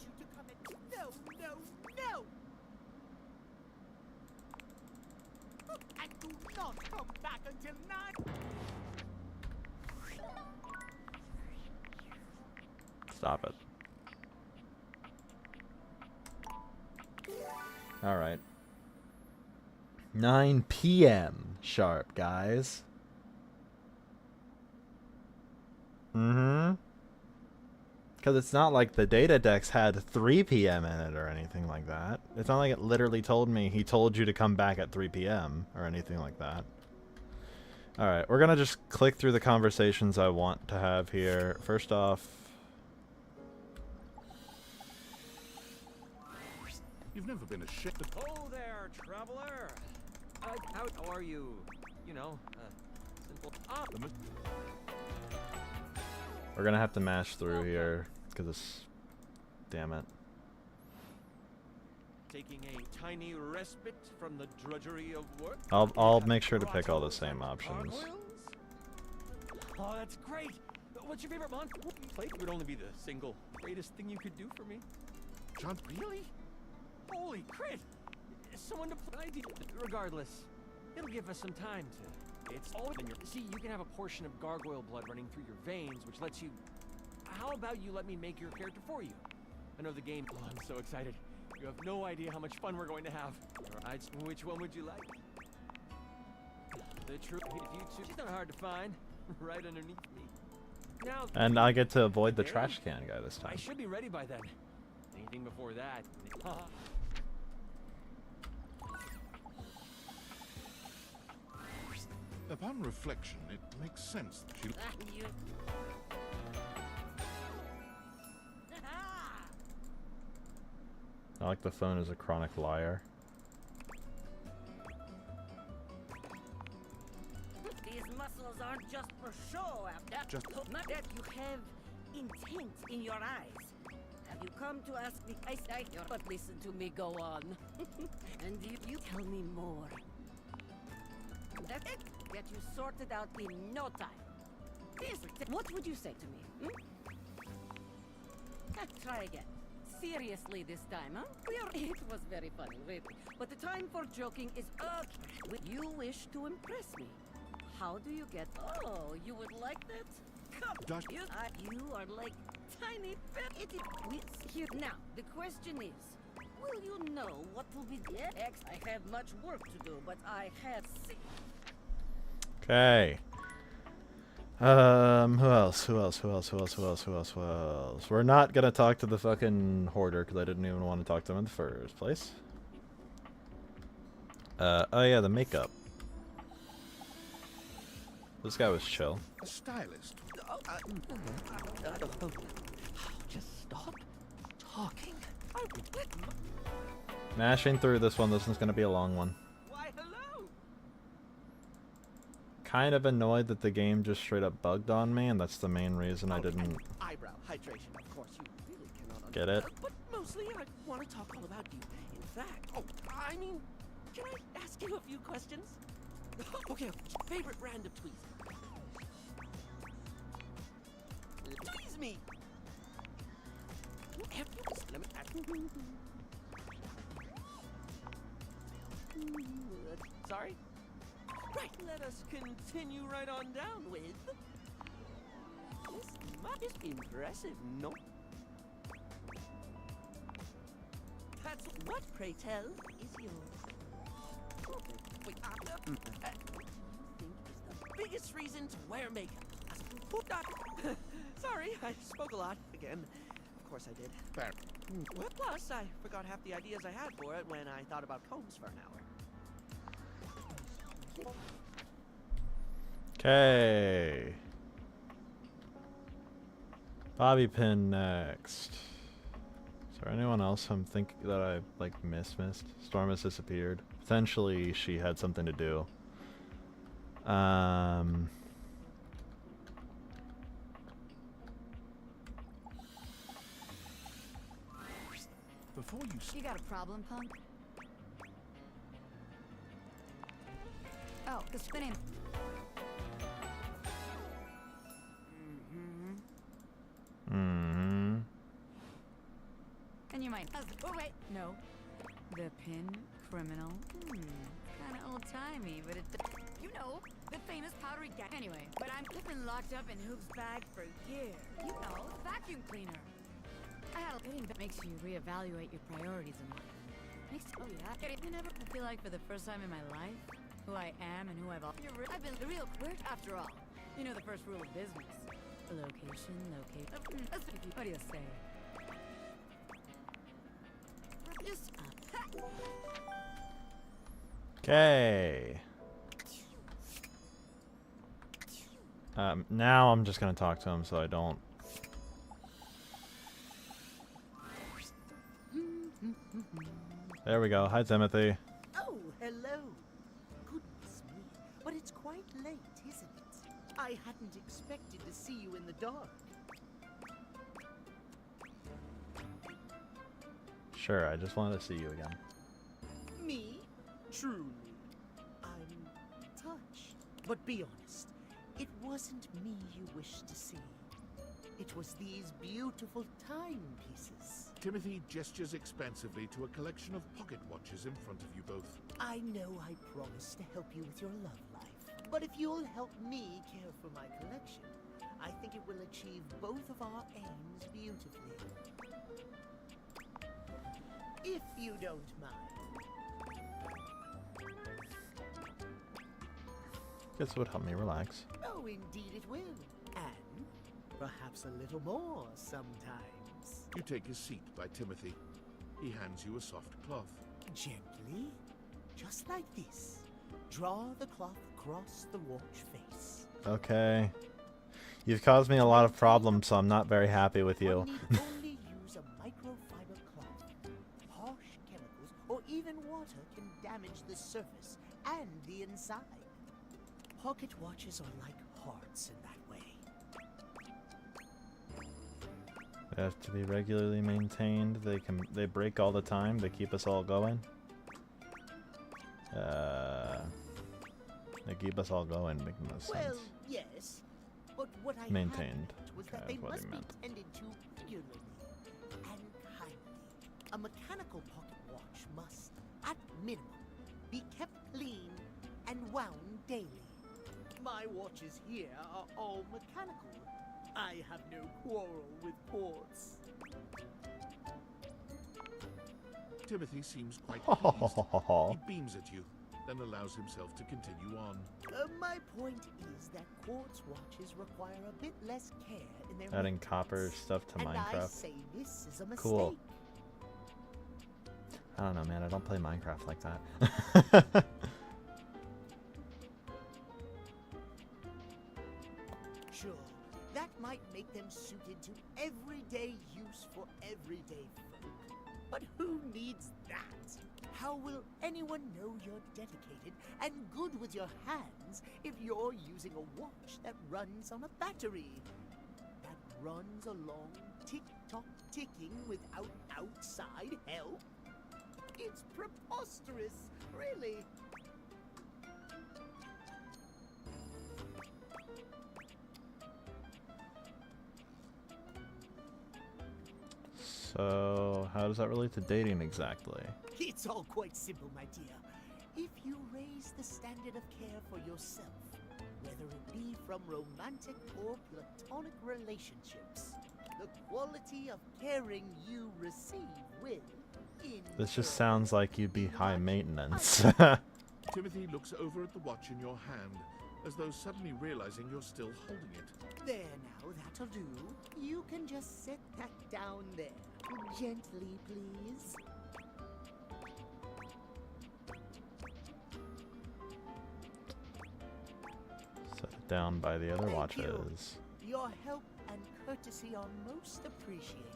No, no, no. And do not come back until 9. Stop it. Alright. 9 p.m. sharp, guys. Mm-hmm. Because it's not like the data decks had 3 p.m. in it or anything like that. It's not like it literally told me he told you to come back at 3 p.m. or anything like that. Alright, we're gonna just click through the conversations I want to have here. First off... You've never been a ship. Oh there, traveler. How are you? You know, simple. We're gonna have to mash through here, because it's... Damn it. Taking a tiny respite from the drudgery of work. I'll make sure to pick all the same options. Oh, that's great. What's your favorite month? Plate would only be the single greatest thing you could do for me. John, Really? Holy crit! Someone to play. Regardless, it'll give us some time to. It's all in your. See, you can have a portion of gargoyle blood running through your veins, which lets you. How about you let me make your character for you? I know the game. Oh, I'm so excited. You have no idea how much fun we're going to have. Alright, which one would you like? The truth, if you choose. She's not hard to find. Right underneath me. Now. And I get to avoid the trash can guy this time. I should be ready by then. Anything before that. Upon reflection, it makes sense that she... I like the phone as a chronic liar. These muscles aren't just for show after not that you have intent in your eyes. Have you come to ask me? But listen to me go on. And you tell me more. That's it. Get you sorted out in no time. What would you say to me? Try again. Seriously this time, huh? It was very funny, really. But the time for joking is up. You wish to impress me. How do you get... Oh, you would like that? Come, you are like tiny pet. Here now, the question is, will you know what will be the X? I have much work to do, but I have seen. Okay. Who else? We're not gonna talk to the fucking hoarder because I didn't even want to talk to him in the first place. Oh yeah, the makeup. This guy was chill. A stylist. Just stop talking. Mashing through this one. This one's gonna be a long one. Why, hello. Kind of annoyed that the game just straight up bugged on me, and that's the main reason I didn't Eyebrow hydration, of course. You really cannot get it. But mostly, I want to talk all about you. In fact, I mean, can I ask you a few questions? Okay, favorite brand of tweezers? Tweeze me! Let me ask you. Sorry? Right, let us continue right on down with... This is impressive, no? That's what, pray tell, is yours? Wait, I think is the biggest reason to wear makeup. Sorry, I spoke a lot again. Of course I did. Fair. Well, plus, I forgot half the ideas I had for it when I thought about combs for an hour. Okay. Bobby pin next. Is there anyone else I'm thinking that I like missed? Storm has disappeared. Potentially she had something to do. Before You got a problem, punk? Oh, the spinning. And you might. Oh wait, no. The pin criminal. Kind of old-timey, but it. You know, the famous powdery gas. Anyway, but I've been locked up in Hoop's bag for years. You know, vacuum cleaner. I had a thing that makes you reevaluate your priorities in life. Oh yeah. You never feel like for the first time in my life, who I am and who I've been the real quirk after all. You know the first rule of business. Location. What do you say? Just Okay. Now I'm just gonna talk to him so I don't. There we go. Hi, Timothy. Oh, hello. Goodness me, but it's quite late, isn't it? I hadn't expected to see you in the dark. Sure, I just wanted to see you again. Me? Truly. I'm touched. But be honest, it wasn't me you wished to see. It was these beautiful timepieces. Timothy gestures expansively to a collection of pocket watches in front of you both. I know I promised to help you with your love life, but if you'll help me care for my collection, I think it will achieve both of our aims beautifully. If you don't mind. Guess it would help me relax. Oh, indeed it will. And perhaps a little more sometimes. You take a seat by Timothy. He hands you a soft cloth. Gently, just like this. Draw the cloth across the watch face. Okay. You've caused me a lot of problems, so I'm not very happy with you. One need only use a microfiber cloth. Harsh chemicals or even water can damage the surface and the inside. Pocket watches are like hearts in that way. They have to be regularly maintained. They break all the time. They keep us all going. They keep us all going, making no sense. Well, yes, but what I Maintained. had was Okay, that they that's what he must be meant. tended to regularly and kindly. A mechanical pocket watch must, at minimum, be kept clean and wound daily. My watches here are all mechanical. I have no quarrel with quartz. Timothy seems quite pleased. He beams at you, then allows himself to continue on. My point is that quartz watches require a bit less care in their Adding maintenance. copper stuff to And I Minecraft. say this is a mistake. Cool. I don't know, man. I don't play Minecraft like that. Sure, that might make them suited to everyday use for everyday folk. But who needs that? How will anyone know you're dedicated and good with your hands if you're using a watch that runs on a battery? That runs along tick-tock ticking without outside help? It's preposterous, really. So, how does that relate to dating exactly? It's all quite simple, my dear. If you raise the standard of care for yourself, whether it be from romantic or platonic relationships, the quality of caring you receive will, in This just sounds like you'd be high maintenance. Timothy looks over at the watch in your hand, as though suddenly realizing you're still holding it. There now, that'll do. You can just set that down there. Gently, please. Set it down by the other Thank you. watches. Your help and courtesy are most appreciated.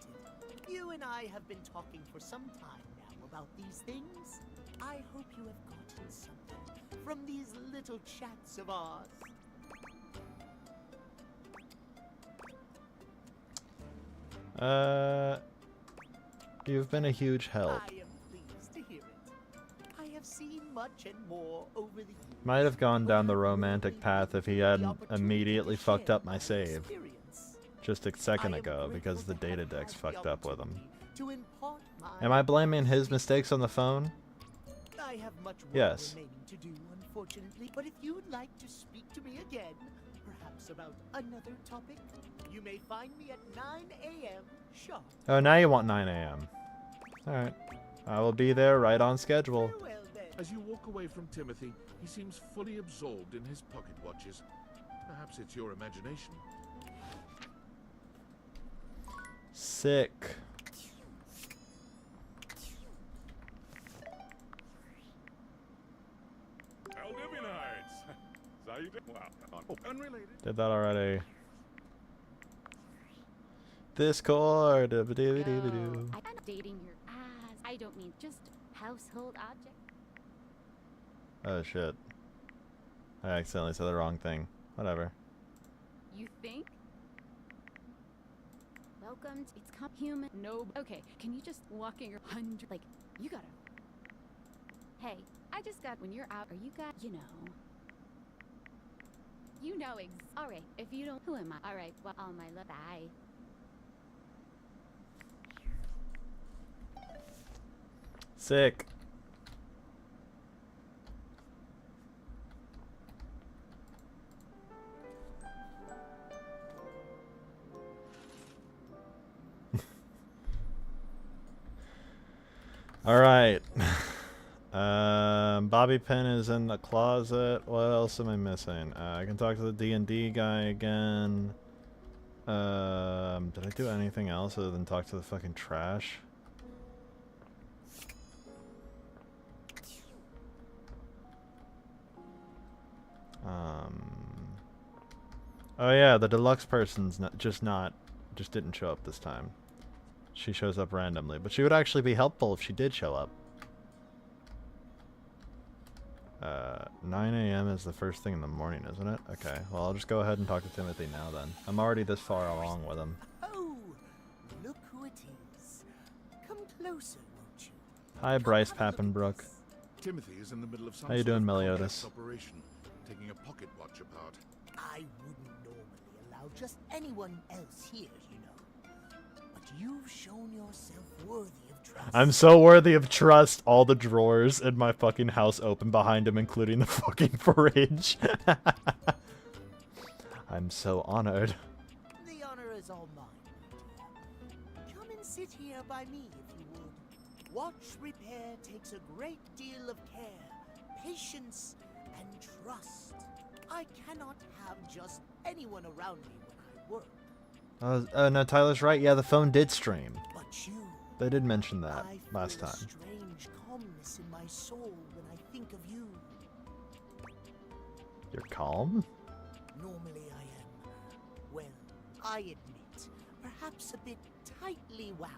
You and I have been talking for some time now about these things. I hope you have gotten something from these little chats of ours. You've been a huge help. I am pleased to hear it. I have seen much and more over the years. Might have gone down the romantic path if he hadn't immediately fucked up my save just a second ago because the data deck's fucked up with him. To impart my Am I blaming his mistakes on the phone? I have much work Yes. remaining to do, unfortunately. But if you'd like to speak to me again, perhaps about another topic, you may find me at 9 a.m. sharp. Oh, now you want 9 a.m. Alright. I will be there right on schedule. As you walk away from Timothy, he seems fully absorbed in his pocket watches. Perhaps it's your imagination. Sick. Valdivianites! So you did wow. Oh, unrelated. Did that already. Discord. I'm not dating your ass. I don't mean just household object. Oh shit. I accidentally said the wrong thing. Whatever. You think? Welcome to it's human. No. Okay, can you just walking your 100 like you gotta. Hey, I just got when you're out or you got you know. All right. If you don't, who am I? All right. Well, all my love. Bye. Sick. All right. Bobby pin is in the closet. What else am I missing? I can talk to the D&D guy again. Did I do anything else other than talk to the fucking trash? Oh yeah, the deluxe person's just didn't show up this time. She shows up randomly, but she would actually be helpful if she did show up. 9 a.m. is the first thing in the morning, isn't it? Okay, well I'll just go ahead and talk to Timothy now then. I'm already this far along with him. Oh, look who it is. Come closer, won't you? Hi Bryce Pappenbrook. Timothy is in the middle of some How you sort doing, of Meliodas? complex operation, taking a pocket watch apart. I wouldn't normally allow just anyone else here, you know. But you've shown yourself worthy of trust. I'm so worthy of trust. All the drawers in my fucking house open behind him, including the fucking fridge. I'm so honored. The honor is all mine, my dear. Come and sit here by me if you would. Watch repair takes a great deal of care, patience, and trust. I cannot have just anyone around me when I work. No, Tyler's right. Yeah, the phone did stream. But you, They did mention that I last feel a time. strange calmness in my soul when I think of you. You're calm? Normally I am, well, I admit, perhaps a bit tightly wound.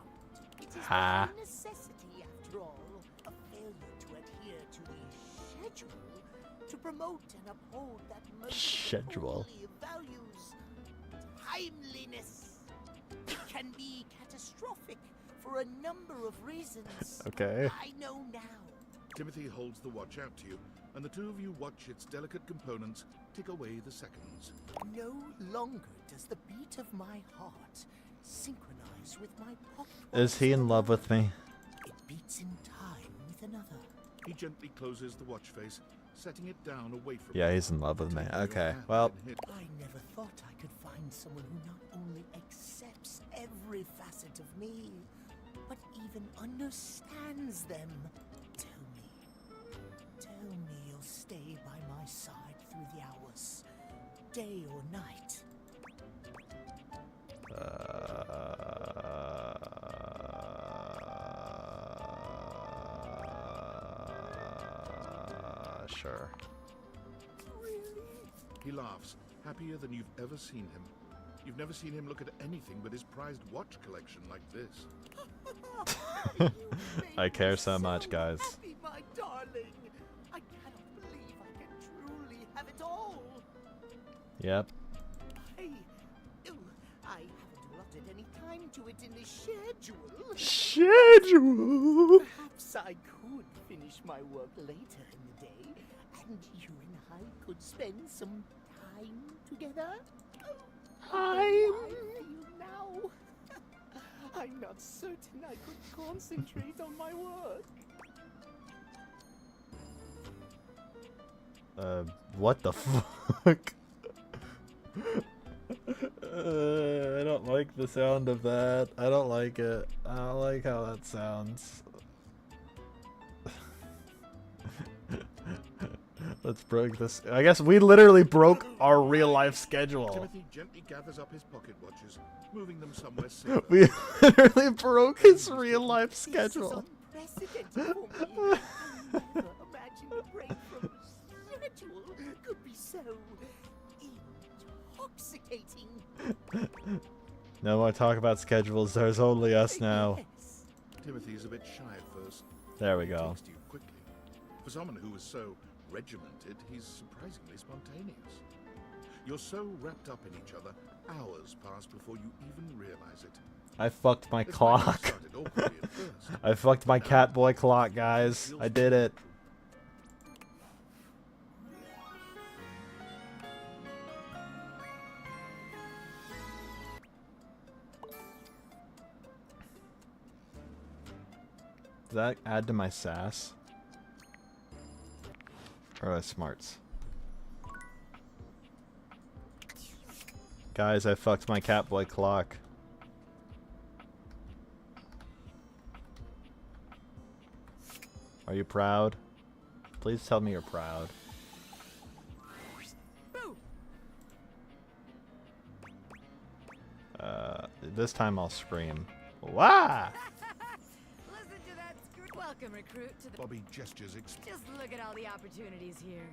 It is Ha. by necessity, after all, a failure to adhere to the schedule to promote and uphold that most Schedule. holy of values, timeliness. It can be catastrophic for a number of reasons. Okay. I know now. Timothy holds the watch out to you, and the two of you watch its delicate components tick away the seconds. No longer does the beat of my heart synchronize with my pocket. Is he in love with me? It beats in time with another. He gently closes the watch face, setting it down away from Yeah, you. he's in love with me. Until your Okay, hand well. can hit- I never thought I could find someone who not only accepts every facet of me, but even understands them. Tell me you'll stay by my side through the hours, day or night. Sure. He laughs, happier than you've ever seen him. You've never seen him look at anything but his prized watch collection like this. I care so much, guys. Happy, my darling. I cannot believe I can truly have it all. Yep. I haven't allotted any time to it in the schedule. Schedule. Perhaps I could finish my work later in the day, and you and I could spend some time together. I feel now. I'm not certain I could concentrate on my work. What the fuck? I don't like the sound of that. I don't like it. I don't like how that sounds. Let's break this. I guess we literally broke our real life schedule. Timothy gently gathers up his pocket watches, moving them somewhere safe. We literally broke his real life schedule. Unprecedented for me. I never imagined a break from schedule could be so intoxicating. No more talk about schedules. There's only us now. Timothy's a bit shy at first. There we go. Takes to you quickly. For someone who is so regimented, he's surprisingly spontaneous. You're so wrapped up in each other, hours pass before you even realize it. I fucked my clock. I fucked my Catboy clock, guys. I did it. Does that add to my sass? Or smarts? Guys, I fucked my Catboy clock. Are you proud? Please tell me you're proud. This time I'll scream. Wah! Listen to that welcome, recruit, to the Bobby gestures. Just look at all the opportunities here.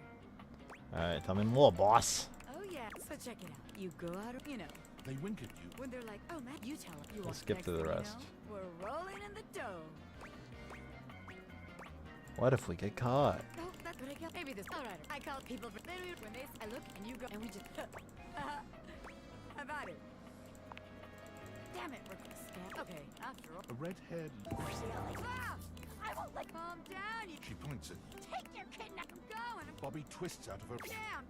Alright, tell me more, boss. Oh yeah, so check it out. You go out, you know. They wink at you. When they're like, oh Matt, you tell them. You Let's walk skip next to the thing you rest. know, we're rolling in the dough. What if we get caught? Oh, that's what I got. Maybe this. All right. I call people for when they. I look and you go and we just. How about it? Damn it, we're gonna scam. Okay, after all. A red-haired. Ah! I won't let. Calm down. You. She points it. Take your kidnap. I'm going. Bobby twists out of her. Down.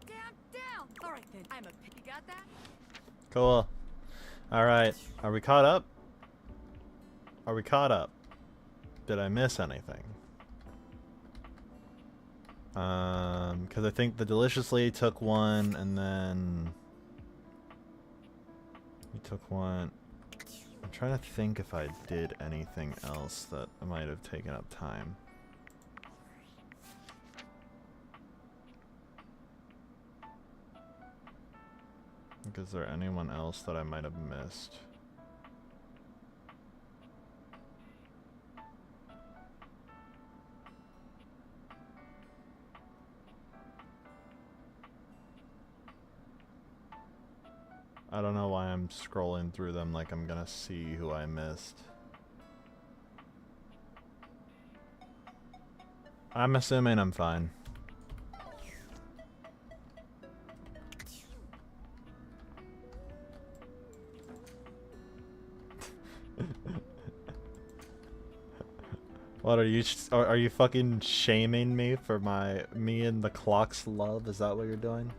All right then. I'm a pig. You got that? Cool. Alright, are we caught up? Are we caught up? Did I miss anything? Because I think the Deliciously took one, and then we took one. I'm trying to think if I did anything else that might have taken up time. Is there anyone else that I might have missed? I don't know why I'm scrolling through them like I'm gonna see who I missed. I'm assuming I'm fine. What are you fucking shaming me for me and the clock's love? Is that what you're doing?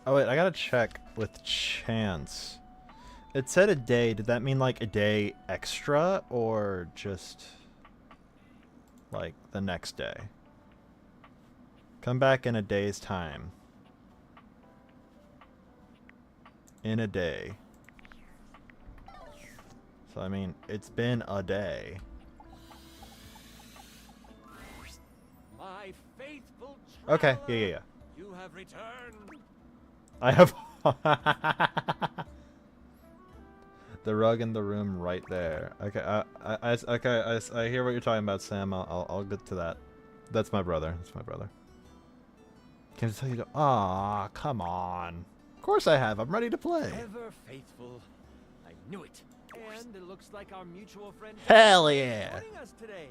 Oh wait, I gotta check with Chance. It said a day. Did that mean like a day extra or just like the next day? Come back in a day's time. In a day. So I mean, it's been a day. My faithful Okay, traveler, yeah. You have returned. I have the rug in the room right there. Okay, I hear what you're talking about, Sam. I'll get to that. That's my brother. That's my brother. Can I tell you to? Aw, come on. Of course I have. I'm ready to play. Ever faithful. I knew it. And it looks like our mutual friend Hell yeah. joining us today.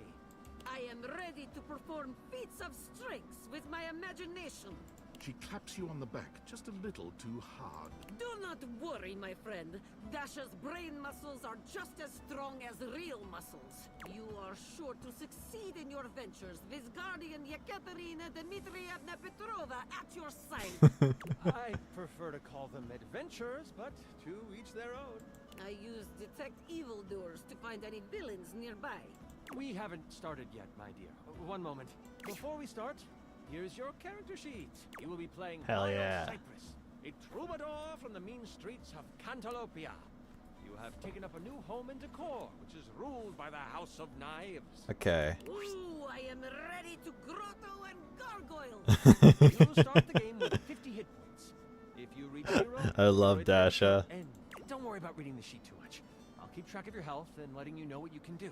I am ready to perform feats of strength with my imagination. She claps you on the back just a little too hard. Do not worry, my friend. Dasha's brain muscles are just as strong as real muscles. You are sure to succeed in your ventures, with Guardian Yekaterina Dmitrievna Petrova at your side. I prefer to call them adventures, but to each their own. I use detect evildoers to find any villains nearby. We haven't started yet, my dear. One moment. Before we start, here's your character sheet. You will be playing Hell Lyle yeah. Cypress, a troubadour from the mean streets of Cantalopia. You have taken up a new home in Decor, which is ruled by the House of Knives. Okay. Ooh, I am ready to grotto and gargoyle. You start the game with 50 hit points. If you reach 0, I love your adventure Dasha. ends. Don't worry about reading the sheet too much. I'll keep track of your health and letting you know what you can do.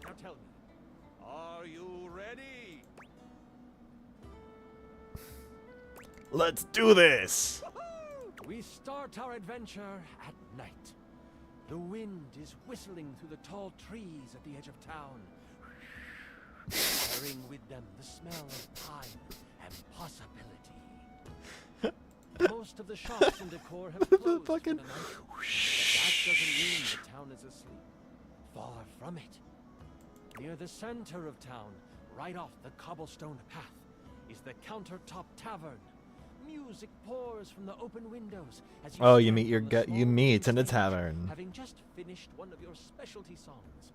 Now tell me, are you ready? Let's do this! We start our adventure at night. The wind is whistling through the tall trees at the edge of town, carrying with them the smell of time and possibility. Most of the shops in Decor have closed for the night, but that doesn't mean the town is asleep. Far from it. Near the center of town, right off the cobblestone path, is the Countertop Tavern. Music pours from the open windows as you Oh, you stand meet your on the you small meet in a stage, tavern. having just finished one of your specialty songs.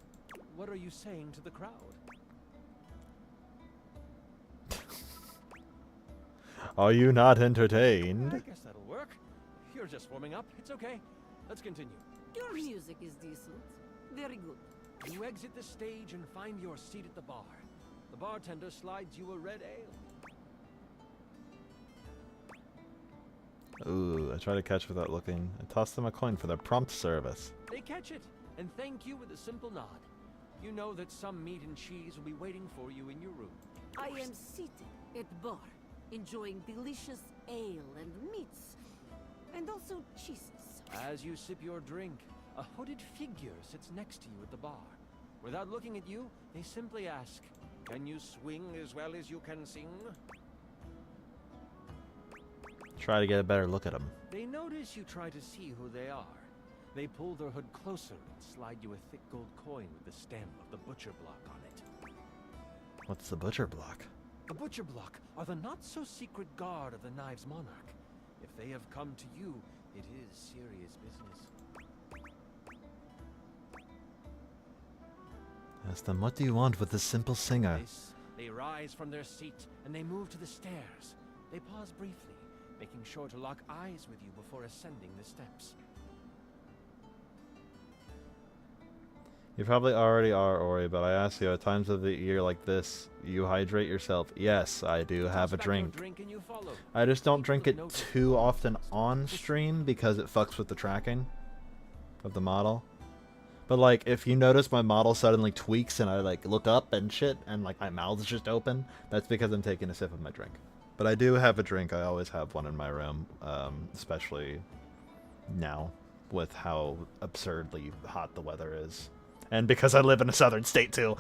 What are you saying to the crowd? Are you not I entertained? guess that'll work. You're just warming up. It's okay. Let's continue. Your music is decent. Very good. You exit the stage and find your seat at the bar. The bartender slides you a red ale. Ooh, I try to catch without looking. I toss them a coin for their prompt service. They catch it and thank you with a simple nod. You know that some meat and cheese will be waiting for you in your room. I am seated at bar, enjoying delicious ale and meats, and also cheeses. As you sip your drink, a hooded figure sits next to you at the bar. Without looking at you, they simply ask, "Can you swing as well as you can sing?" Try to get a better look at them. They notice you try to see who they are. They pull their hood closer and slide you a thick gold coin with the stem of the Butcher Block on it. What's the butcher block? The Butcher Block are the not-so-secret guard of the Knives Monarch. If they have come to you, it is serious business. Ask them, what do you want with this simple singer? They rise from their seat and they move to the stairs. They pause briefly, making sure to lock eyes with you before ascending the steps. You probably already are, Ori, but I ask you, at times of the year like this, you hydrate yourself. Yes, I do have a drink. I just don't drink it too often on stream because it fucks with the tracking of the model. But like, if you notice my model suddenly tweaks and I like look up and shit and like my mouth's just open, that's because I'm taking a sip of my drink. But I do have a drink. I always have one in my room, especially now with how absurdly hot the weather is. And because I live in a southern state too.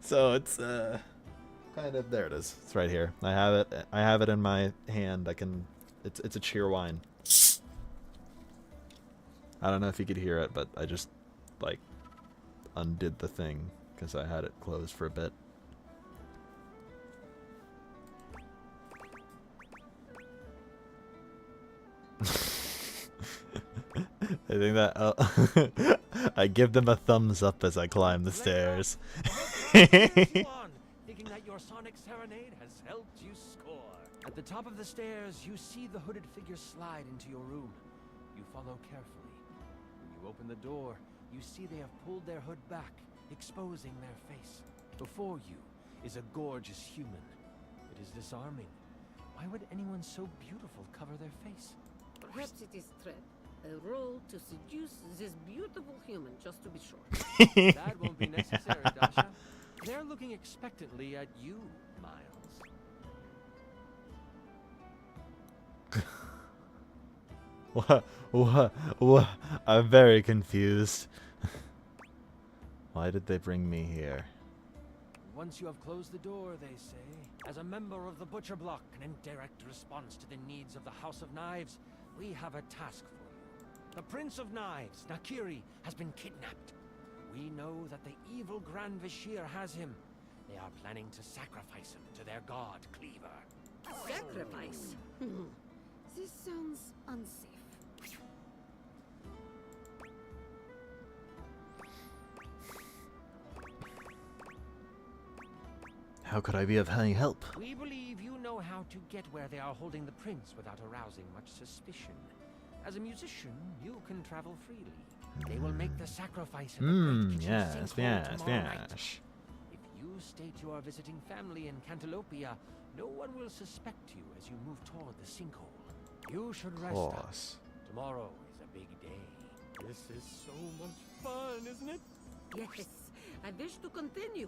So it's kind of, there it is. It's right here. I have it in my hand. It's a cheer wine. I don't know if you could hear it, but I just like undid the thing because I had it closed for a bit. I think that I give them a thumbs up as I climb the stairs. Thinking that your sonic serenade has helped you score. At the top of the stairs, you see the hooded figure slide into your room. You follow carefully. When you open the door, you see they have pulled their hood back, exposing their face. Before you is a gorgeous human. It is disarming. Why would anyone so beautiful cover their face? Perhaps it is threat. A role to seduce this beautiful human, just to be sure. That won't be necessary, Dasha. They're looking expectantly at you, Miles. What? I'm very confused. Why did they bring me here? Once you have closed the door, they say, as a member of the Butcher Block and in direct response to the needs of the House of Knives, we have a task for you. The Prince of Knives, Nakiri, has been kidnapped. We know that the evil Grand Vashir has him. They are planning to sacrifice him to their god, Cleaver. Sacrifice? This sounds unsafe. How could I be of any help? We believe you know how to get where they are holding the prince without arousing much suspicion. As a musician, you can travel freely. They will make the sacrifice at the Great Kitchen Yes, Sinkhole yes, tomorrow night. yes. If you state you are visiting family in Cantalopia, no one will suspect you as you move toward the sinkhole. You should rest up. Course. Tomorrow is a big day. This is so much fun, isn't it? Yes, I wish to continue.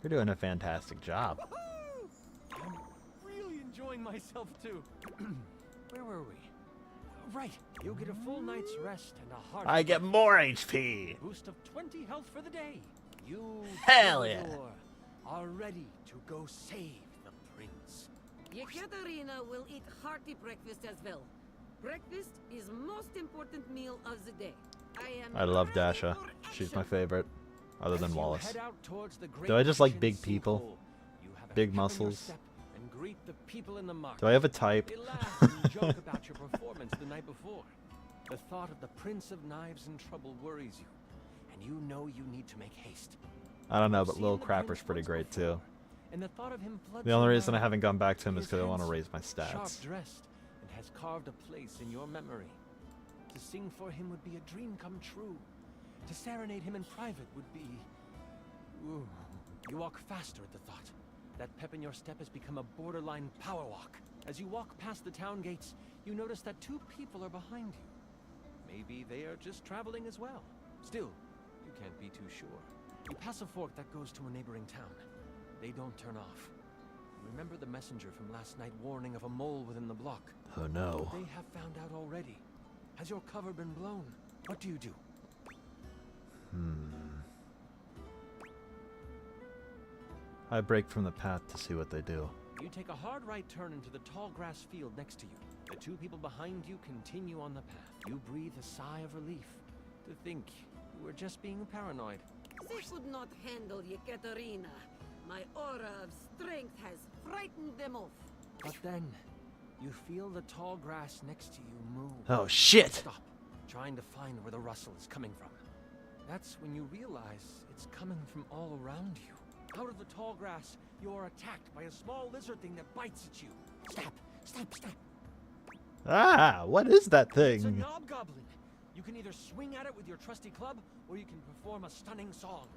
You're doing a fantastic job. I'm really enjoying myself too. Where were we? Right, you'll get a full night's rest and a heart. I get more HP. Boost of 20 health for the day. You Hell yeah. Theodore, are ready to go save the prince. Yekaterina will eat hearty breakfast as well. Breakfast is most important meal of the day. I love ready Dasha. for She's my action. favorite, other As than you Wallace. head out towards the Great Do I just like Kitchen big people? Sinkhole, you have a Big pep in your muscles? step and greet the people in the market. Do I have a type? They laugh and joke about your performance the night before. The thought of the Prince of Knives in trouble worries you, and you know you need to make haste. I don't know, You've but seen Lil the Crapper's prince pretty once great before, too. and the thought of him floods The only your reason I mind. haven't gone back to him is He because I want to handsome, raise my Sharp stats. dressed, and has carved a place in your memory. To sing for him would be a dream come true. To serenade him in private would be... Ooh. You walk faster at the thought. That pep in your step has become a borderline power walk. As you walk past the town gates, you notice that two people are behind you. Maybe they are just traveling as well. Still, you can't be too sure. You pass a fork that goes to a neighboring town. They don't turn off. Remember the messenger from last night warning of a mole within the block? Oh no. They have found out already. Has your cover been blown? What do you do? I break from the path to see what they do. You take a hard right turn into the tall grass field next to you. The two people behind you continue on the path. You breathe a sigh of relief to think you were just being paranoid. They could not handle Yekaterina. My aura of strength has frightened them off. But then, you feel the tall grass next to you move. Oh shit! Stop, trying to find where the rustle is coming from. That's when you realize it's coming from all around you. Out of the tall grass, you are attacked by a small lizard thing that bites at you. Stop, stop, stop. Ah, what is that It's a thing? knobgoblin. You can either swing at it with your trusty club, or you can perform a stunning song.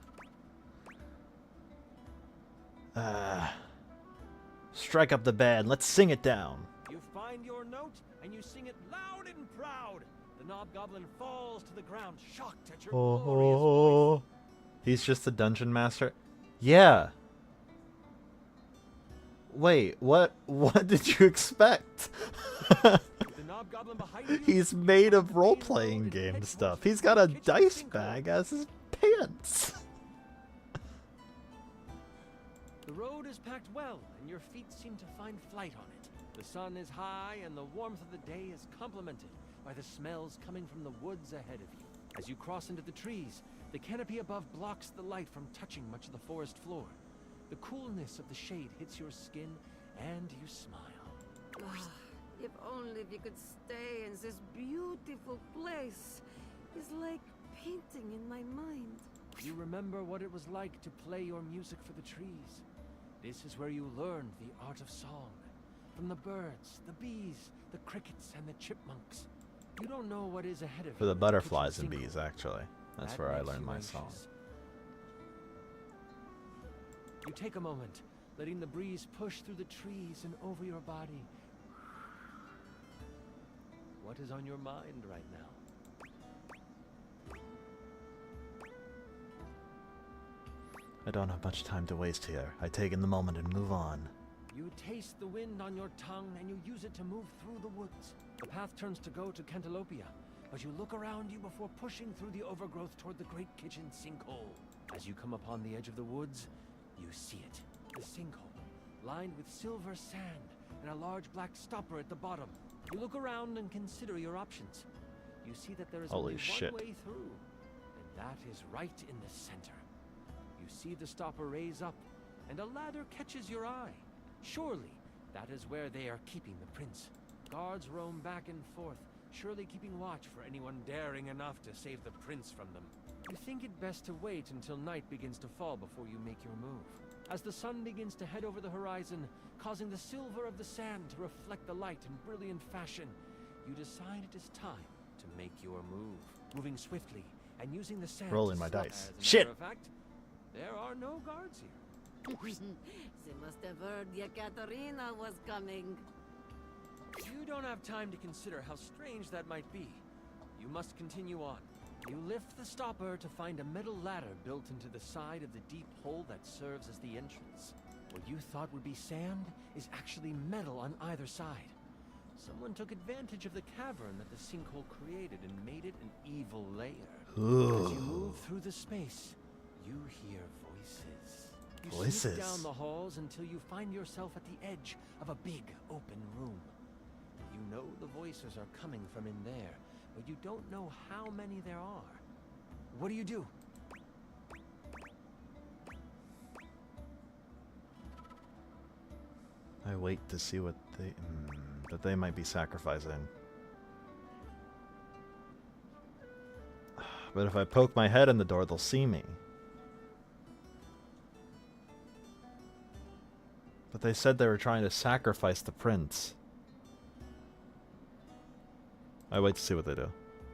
Strike up the band. Let's sing it down. You find your note, and you sing it loud and proud. The knobgoblin falls to the ground, shocked at your glorious voice. Oh, he's just a dungeon master. Yeah. Wait, what? What did you expect? The knobgoblin behind you He's made of role-playing game stuff. He's got a dice bag as his pants. The road is packed well, and your feet seem to find flight on it. The sun is high, and the warmth of the day is complemented by the smells coming from the woods ahead of you. As you cross into the trees, the canopy above blocks the light from touching much of the forest floor. The coolness of the shade hits your skin, and you smile. Ah, if only we could stay in this beautiful place. It's like painting in my mind. You remember what it was like to play your music for the trees. This is where you learned the art of song. From the birds, the bees, the crickets, and the chipmunks. You don't know what is ahead of you. For the in butterflies kitchen and sinkhole. bees, actually. That's That where I makes learned you my anxious. song. You take a moment, letting the breeze push through the trees and over your body. What is on your mind right now? I don't have much time to waste here. I take in the moment and move on. You taste the wind on your tongue and you use it to move through the woods. The path turns to go to Cantalopia, but you look around you before pushing through the overgrowth toward the Great Kitchen Sinkhole. As you come upon the edge of the woods, you see it. The sinkhole, lined with silver sand and a large black stopper at the bottom. You look around and consider your options. You see that there is Holy only shit. one way through, and that is right in the center. You see the stopper raise up, and a ladder catches your eye. Surely, that is where they are keeping the prince. Guards roam back and forth, surely keeping watch for anyone daring enough to save the prince from them. You think it best to wait until night begins to fall before you make your move. As the sun begins to head over the horizon, causing the silver of the sand to reflect the light in brilliant fashion, you decide it is time to make your move. Moving swiftly and using the sand Rolling to my slow. dice. As a Shit. matter of fact, there are no guards here. They must have heard Yekaterina was coming. You don't have time to consider how strange that might be. You must continue on. You lift the stopper to find a metal ladder built into the side of the deep hole that serves as the entrance. What you thought would be sand is actually metal on either side. Someone took advantage of the cavern that the sinkhole created and made it an evil layer. Ooh. As you move through the space, you hear voices. You Voices. sneak down the halls until you find yourself at the edge of a big open room. You know the voices are coming from in there, but you don't know how many there are. What do? I wait to see what they that they might be sacrificing. But if I poke my head in the door, they'll see me. But they said they were trying to sacrifice the prince. I wait to see what they do.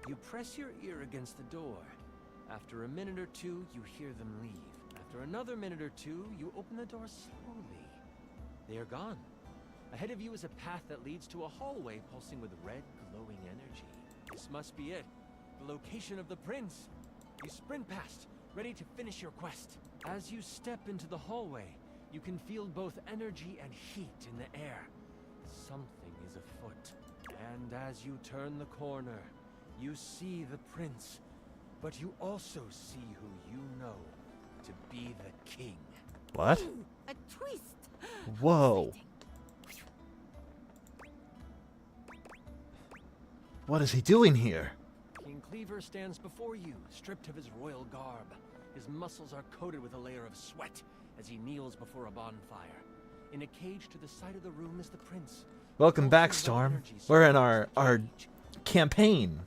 You press your ear against the door. After a minute or two, you hear them leave. After another minute or two, you open the door slowly. They are gone. Ahead of you is a path that leads to a hallway pulsing with red, glowing energy. This must be it. The location of the prince. You sprint past, ready to finish your quest. As you step into the hallway, you can feel both energy and heat in the air. Something is afoot. And as you turn the corner, you see the prince. But you also see who you know to be the king. What? Ooh, a twist. Whoa. What is he doing here? King Cleaver stands before you, stripped of his royal garb. His muscles are coated with a layer of sweat as he kneels before a bonfire. In a cage to the side of the room is the prince. Welcome back, Storm. We're in our campaign.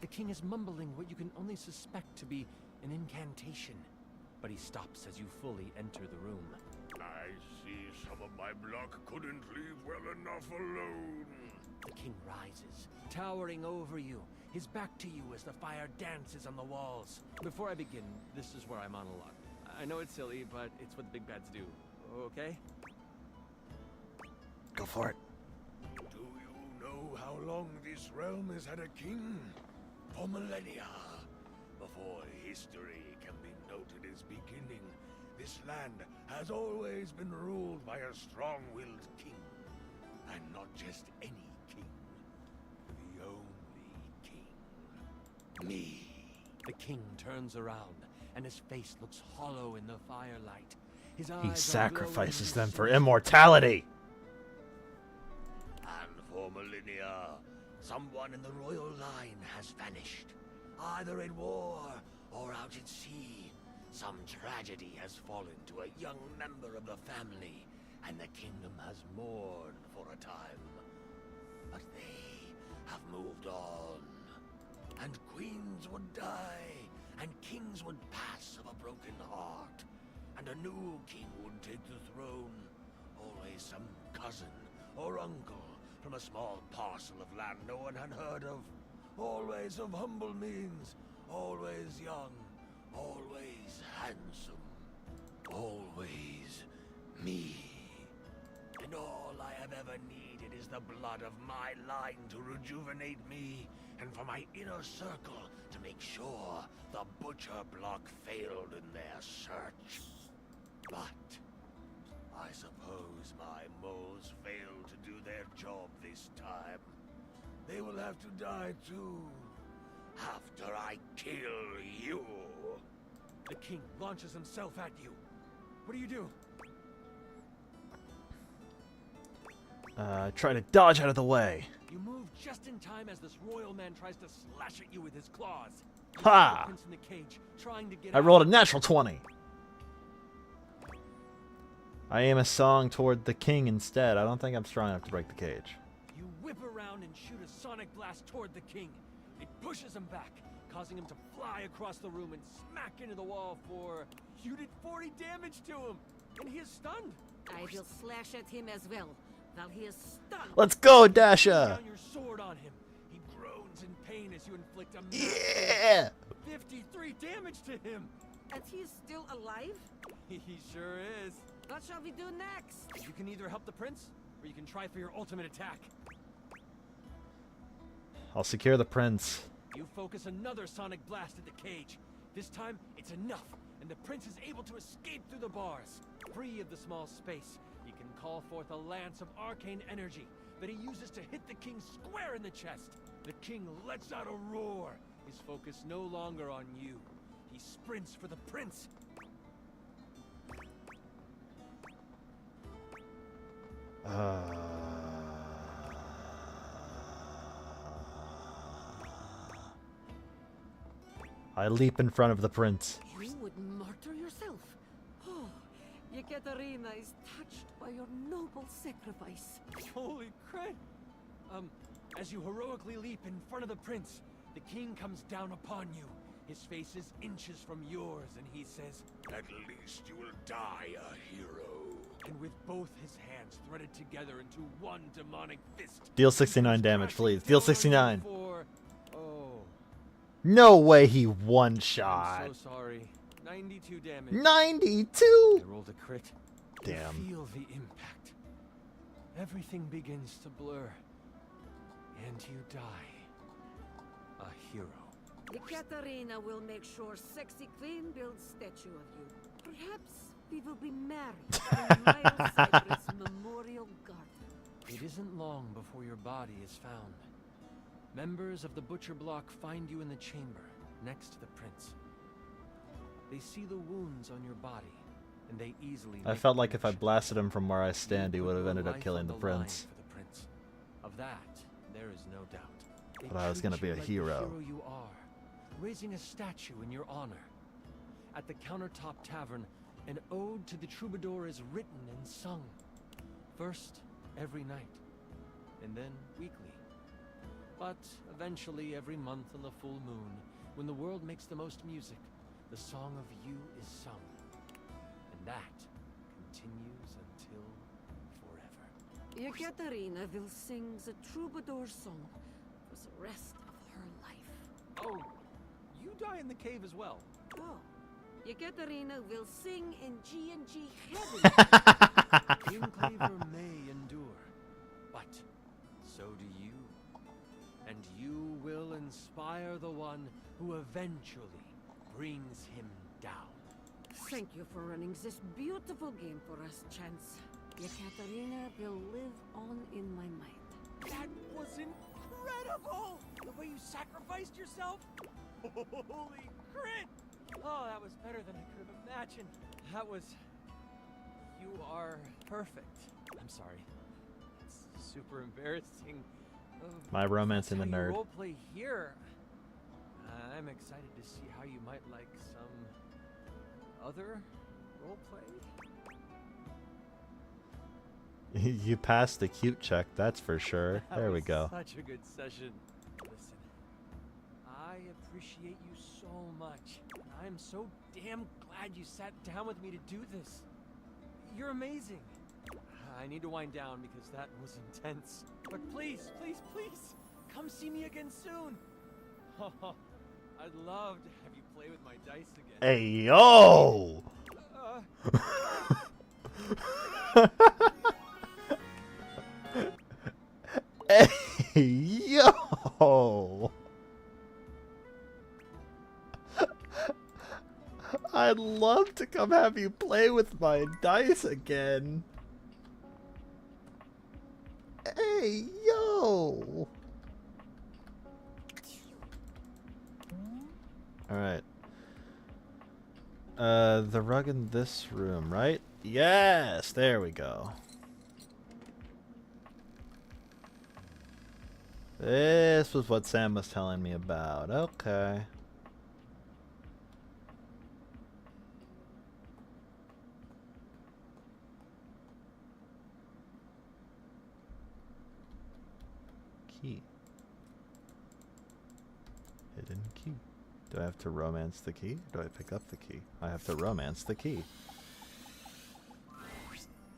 The king is mumbling what you can only suspect to be an incantation, but he stops as you fully enter the room. I see some of my block couldn't leave well enough alone. The king rises, towering over you, his back to you as the fire dances on the walls. Before I begin, this is where I monologue. I know it's silly, but it's what the big bads do, okay? Go for it. Do you know how long this realm has had a king? For millennia. Before history can be noted as beginning, this land has always been ruled by a strong-willed king. And not just any king. The only king. Me. The king turns around, and his face looks hollow in the firelight. His eyes He are sacrifices glowing them for with immortality. And for millennia, someone in the royal line has vanished. Either in war or out at sea. Some tragedy has fallen to a young member of the family, and the kingdom has mourned for a time. But they have moved on. And queens would die, and kings would pass of a broken heart. And a new king would take the throne. Always some cousin or uncle from a small parcel of land no one had heard of. Always of humble means, always young, always handsome, always me. And all I have ever needed is the blood of my line to rejuvenate me, and for my inner circle to make sure the Butcher Block failed in their search. But I suppose my moles failed to do their job this time. They will have to die too, after I kill you. The king launches himself at you. What do? Try to dodge out of the way. You move just in time as this royal man tries to slash at you with his claws. You Ha! see the prince in the cage, trying to get I out. rolled a natural 20. I aim a song toward the king instead. I don't think I'm strong enough to break the cage. You whip around around and shoot a sonic blast toward the king. It pushes him back, causing him to fly across the room and smack into the wall for... You did 40 damage to him, and he is stunned. I will slash at him as well, while he is stunned. Let's go, Bring Dasha! down your sword on him. He groans in pain as you inflict a Yeah! 53 damage to him. And he is still alive? He sure is. What shall we do next? You can either help the prince, or you can try for your ultimate attack. I'll secure the prince. You focus another sonic blast at the cage. This time, it's enough, and the prince is able to escape through the bars. Free of the small space, he can call forth a lance of arcane energy that he uses to hit the king square in the chest. The king lets out a roar, his focus no longer on you. He sprints for the prince. I leap in front of the prince. You would martyr yourself. Oh, Yekaterina is touched by your noble sacrifice. Holy crap! As you heroically leap in front of the prince, the king comes down upon you. His face is inches from yours, and he says, At least you will die a hero. and with both his hands threaded together into one demonic fist. Deal 69 damage, please. Deal 69. For... Oh, No way he I'm one-shot. so sorry. 92 damage. 92? I rolled a crit. Damn. You feel the impact. Everything begins to blur. And you die. A hero. Yekaterina will make sure Sexy Queen builds statue of you. Perhaps we will be married in Miles Cypress Memorial Garden. It isn't long before your body is found. Members of the Butcher Block find you in the chamber, next to the prince. They see the wounds on your body, and they easily I make felt the like if I connection. blasted him from where I stand, he You would put have your ended up life killing on the line prince. for the prince. Of that, there is no doubt. They But I was treat gonna be you a like the hero. you are, raising a statue in your honor. At the Countertop Tavern, an ode to the troubadour is written and sung. First, every night, and then weekly. But eventually, every month on the full moon, when the world makes the most music, the song of you is sung. And that continues until forever. Yekaterina will sing the troubadour song for the rest of her life. Oh, you die in the cave as well. Oh, Yekaterina will sing in G&G heaven. The Enclaver may endure, but so do you. And you will inspire the one who eventually brings him down. Thank you for running this beautiful game for us, Chance. Yekaterina will live on in my mind. That was incredible! The way you sacrificed yourself? Holy crit! Oh, that was better than I could have imagined. That was... You are perfect. I'm sorry. It's super embarrassing. My romance in the That's how you nerd. roleplay here. I'm excited to see how you might like some other roleplay. You passed the cute check, that's for sure. That There we was go. Such a good session. Listen, I appreciate you so much. I'm so damn glad you sat down with me to do this. You're amazing. I need to wind down because that was intense. But please, please, please, come see me again soon. I'd love to have you play with my dice again. Hey, yo! Hey, yo! I'd love to come have you play with my dice again. Hey, yo! Alright. The rug in this room, right? Yes! There we go. This was what Sam was telling me about. Okay. Skeleton key. Do I have to romance the key? Or do I pick up the key? I have to romance the key.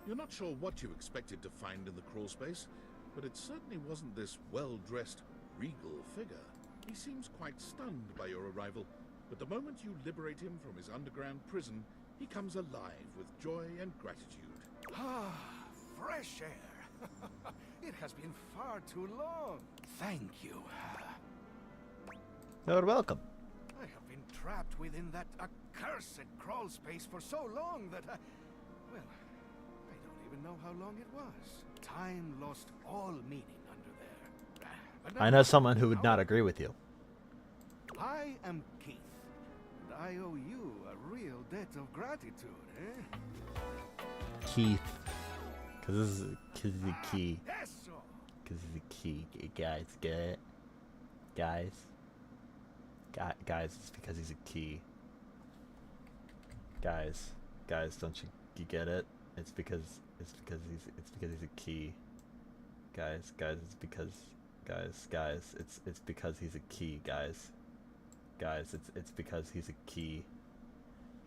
You're not sure what you expected to find in the crawl space, but it certainly wasn't this well-dressed, regal figure. He seems quite stunned by your arrival, but the moment you liberate him from his underground prison, he comes alive with joy and gratitude. Ah, fresh air. It has been far too long. Thank you. You're welcome. I have been trapped within that accursed crawl space for so long that well, I don't even know how long it was. Time lost all meaning under there. But I know someone who would not agree with you. I am Keith, and I owe you a real debt of gratitude, eh? Keith. Because this is the key. Yes, sir. Because he's the key. Guys, get it? Guys? Guys, it's because he's a key. Guys, don't you get it? It's because he's a key. Guys, it's because it's because he's a key, guys. It's because he's a key.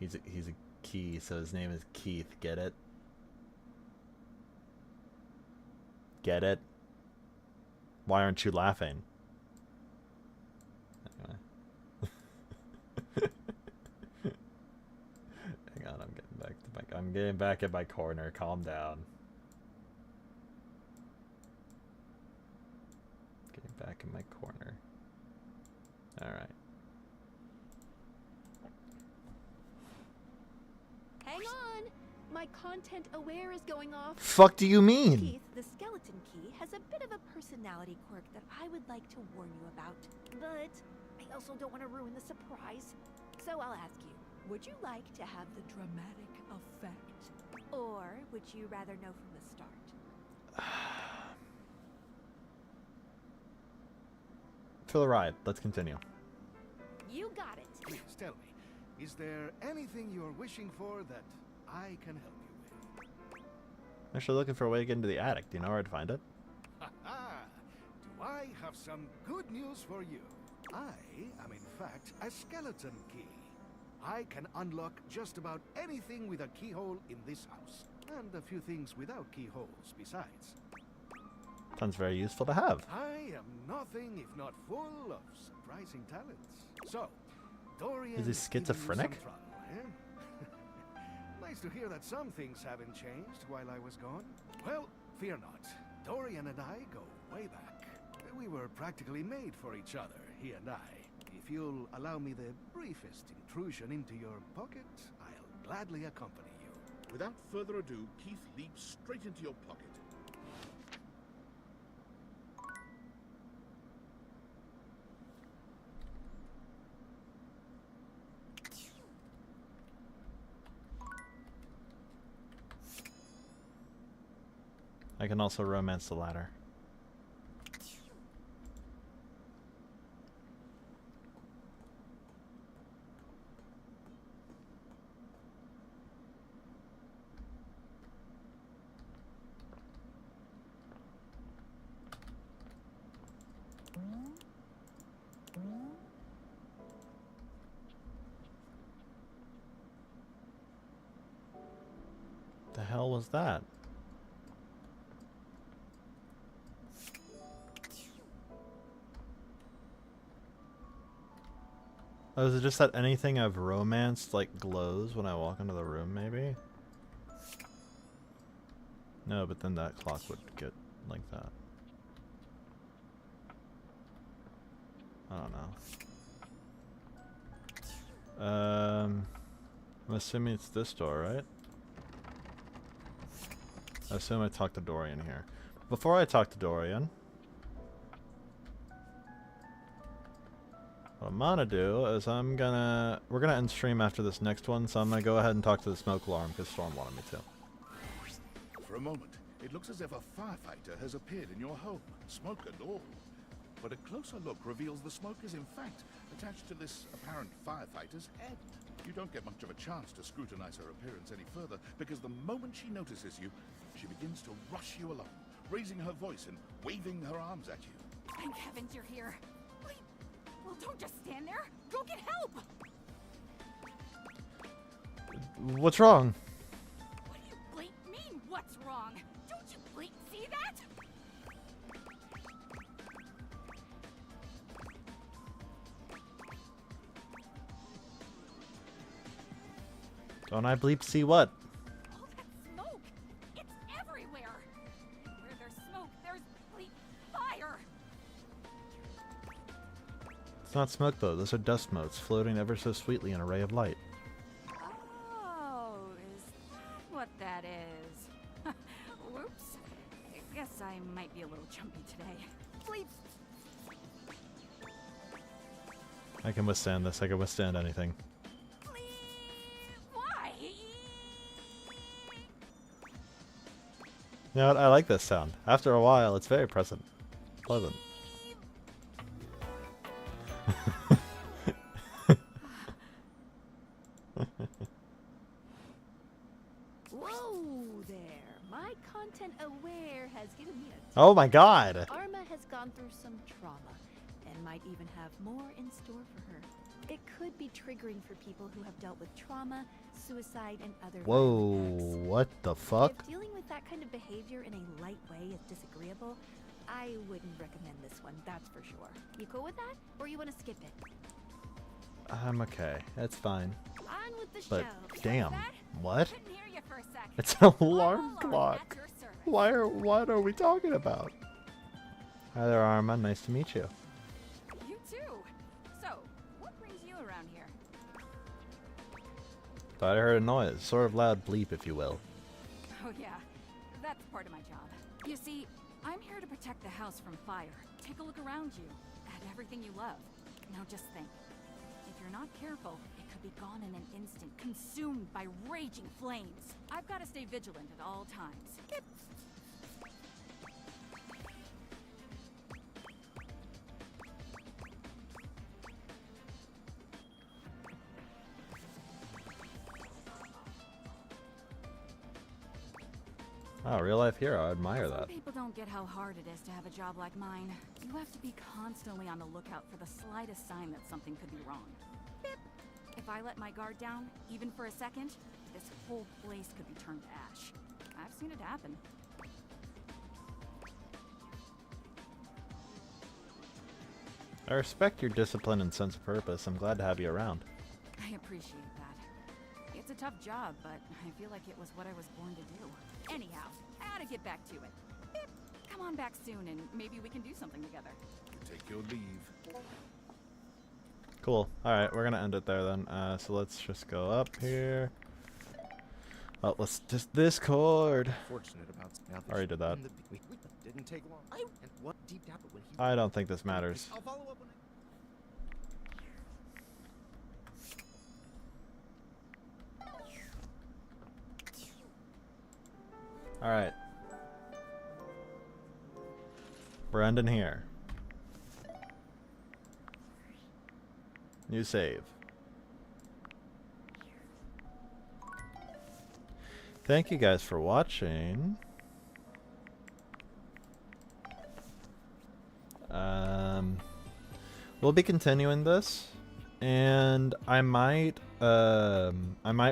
He's a key, so his name is Keith, get it? Get it? Why aren't you laughing? Anyway. Hang on, I'm getting back in my corner. Calm down. Getting back in my corner. Alright. Hang on! My content aware is going off. Fuck do you mean? Keith, the skeleton key has a bit of a personality quirk that I would like to warn you about. But I also don't want to ruin the surprise. So I'll ask you, would you like to have the dramatic effect? Or would you rather know from the start? For the ride. Let's continue. You got it. Please tell me, is there anything you're wishing for that I can help you with? I'm actually looking for a way to get into the attic. Do you know where I'd find it? Ha-ha! Do I have some good news for you? I am in fact a skeleton key. I can unlock just about anything with a keyhole in this house. And a few things without keyholes besides. Sounds very useful to have. I am nothing if not full of surprising talents. So, Dorian Is he schizophrenic? Nice to hear that some things haven't changed while I was gone. Well, fear not. Dorian and I go way back. We were practically made for each other, he and I. If you'll allow me the briefest intrusion into your pocket, I'll gladly accompany you. Without further ado, Keith leaps straight into your pocket. I can also romance the ladder. The hell was that? Oh, is it just that anything I've romanced like glows when I walk into the room, maybe? No, but then that clock would get like that. I don't know. I'm assuming it's this door, right? I assume I talked to Dorian here. Before I talk to Dorian, what I'm gonna do is we're gonna end stream after this next one, so I'm gonna go ahead and talk to the smoke alarm because Storm wanted me to. For a moment, it looks as if a firefighter has appeared in your home, smoke and all. But a closer look reveals the smoke is in fact attached to this apparent firefighter's head. You don't get much of a chance to scrutinize her appearance any further, because the moment she notices you, she begins to rush you along, raising her voice and waving her arms at you. Thank heavens you're here. Will Well, don't just stand there. Go get help. What's wrong? What do you mean, what's wrong? Don't you see that? Don't I bleep see what? All that smoke. It's everywhere. Where there's smoke, there's fire. It's not smoke though, those are dust motes floating ever so sweetly in a ray of light. Oh, is that what that is? Whoops. I guess I might be a little jumpy today. Sleep. I can withstand this, I can withstand anything. Why? You know what, I like this sound. After a while, it's very pleasant. Whoa there. My content aware has given me a Oh my god! Arma has gone through some trauma and might even have more in store for her. It could be triggering for people who have dealt with trauma, suicide, and other Whoa, violent acts. what the fuck? If dealing with that kind of behavior in a light way is disagreeable, I wouldn't recommend this one, that's for sure. You cool with that? Or you want to skip it? I'm okay, it's fine. On with the But show. damn, what? Couldn't hear you for a sec. It's an alarm Lord, clock. at your service. What are we talking about? Hi there, Arma. Nice to meet you. You too. So, what brings you around here? Thought I heard a noise, sort of loud bleep, if you will. Oh yeah, that's part of my job. You see, I'm here to protect the house from fire. Take a look around you, at everything you love. Now just think. If you're not careful, it could be gone in an instant, consumed by raging flames. I've got to stay vigilant at all times. Oh, real life hero. I admire Some that. people don't get how hard it is to have a job like mine. You have to be constantly on the lookout for the slightest sign that something could be wrong. Bip. If I let my guard down, even for a second, this whole place could be turned to ash. I've seen it happen. I respect your discipline and sense of purpose. I'm glad to have you around. I appreciate that. It's a tough job, but I feel like it was what I was born to do. Anyhow, I ought to get back to it. Bip. Come on back soon and maybe we can do something together. Take your leave. Cool. Alright, we're gonna end it there then. So let's just go up here. Oh, let's just Discord. Fortunate about now. Already did that. We didn't take long. And what deep down when he I don't think this matters. I'll follow up when Alright. We're ending here. New save. Thank you guys for watching. We'll be continuing this, and I might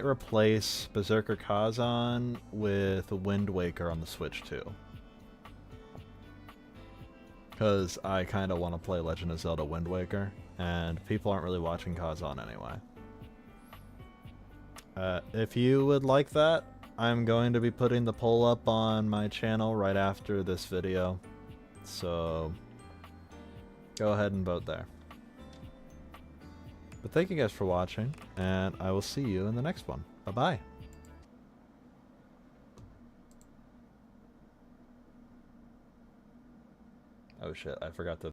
replace Berserker Kazan with Wind Waker on the Switch too, because I kind of want to play Legend of Zelda Wind Waker, and people aren't really watching Kazan anyway. If you would like that, I'm going to be putting the poll up on my channel right after this video, so go ahead and vote there. But thank you guys for watching, and I will see you in the next one. Bye-bye. Oh shit, I forgot to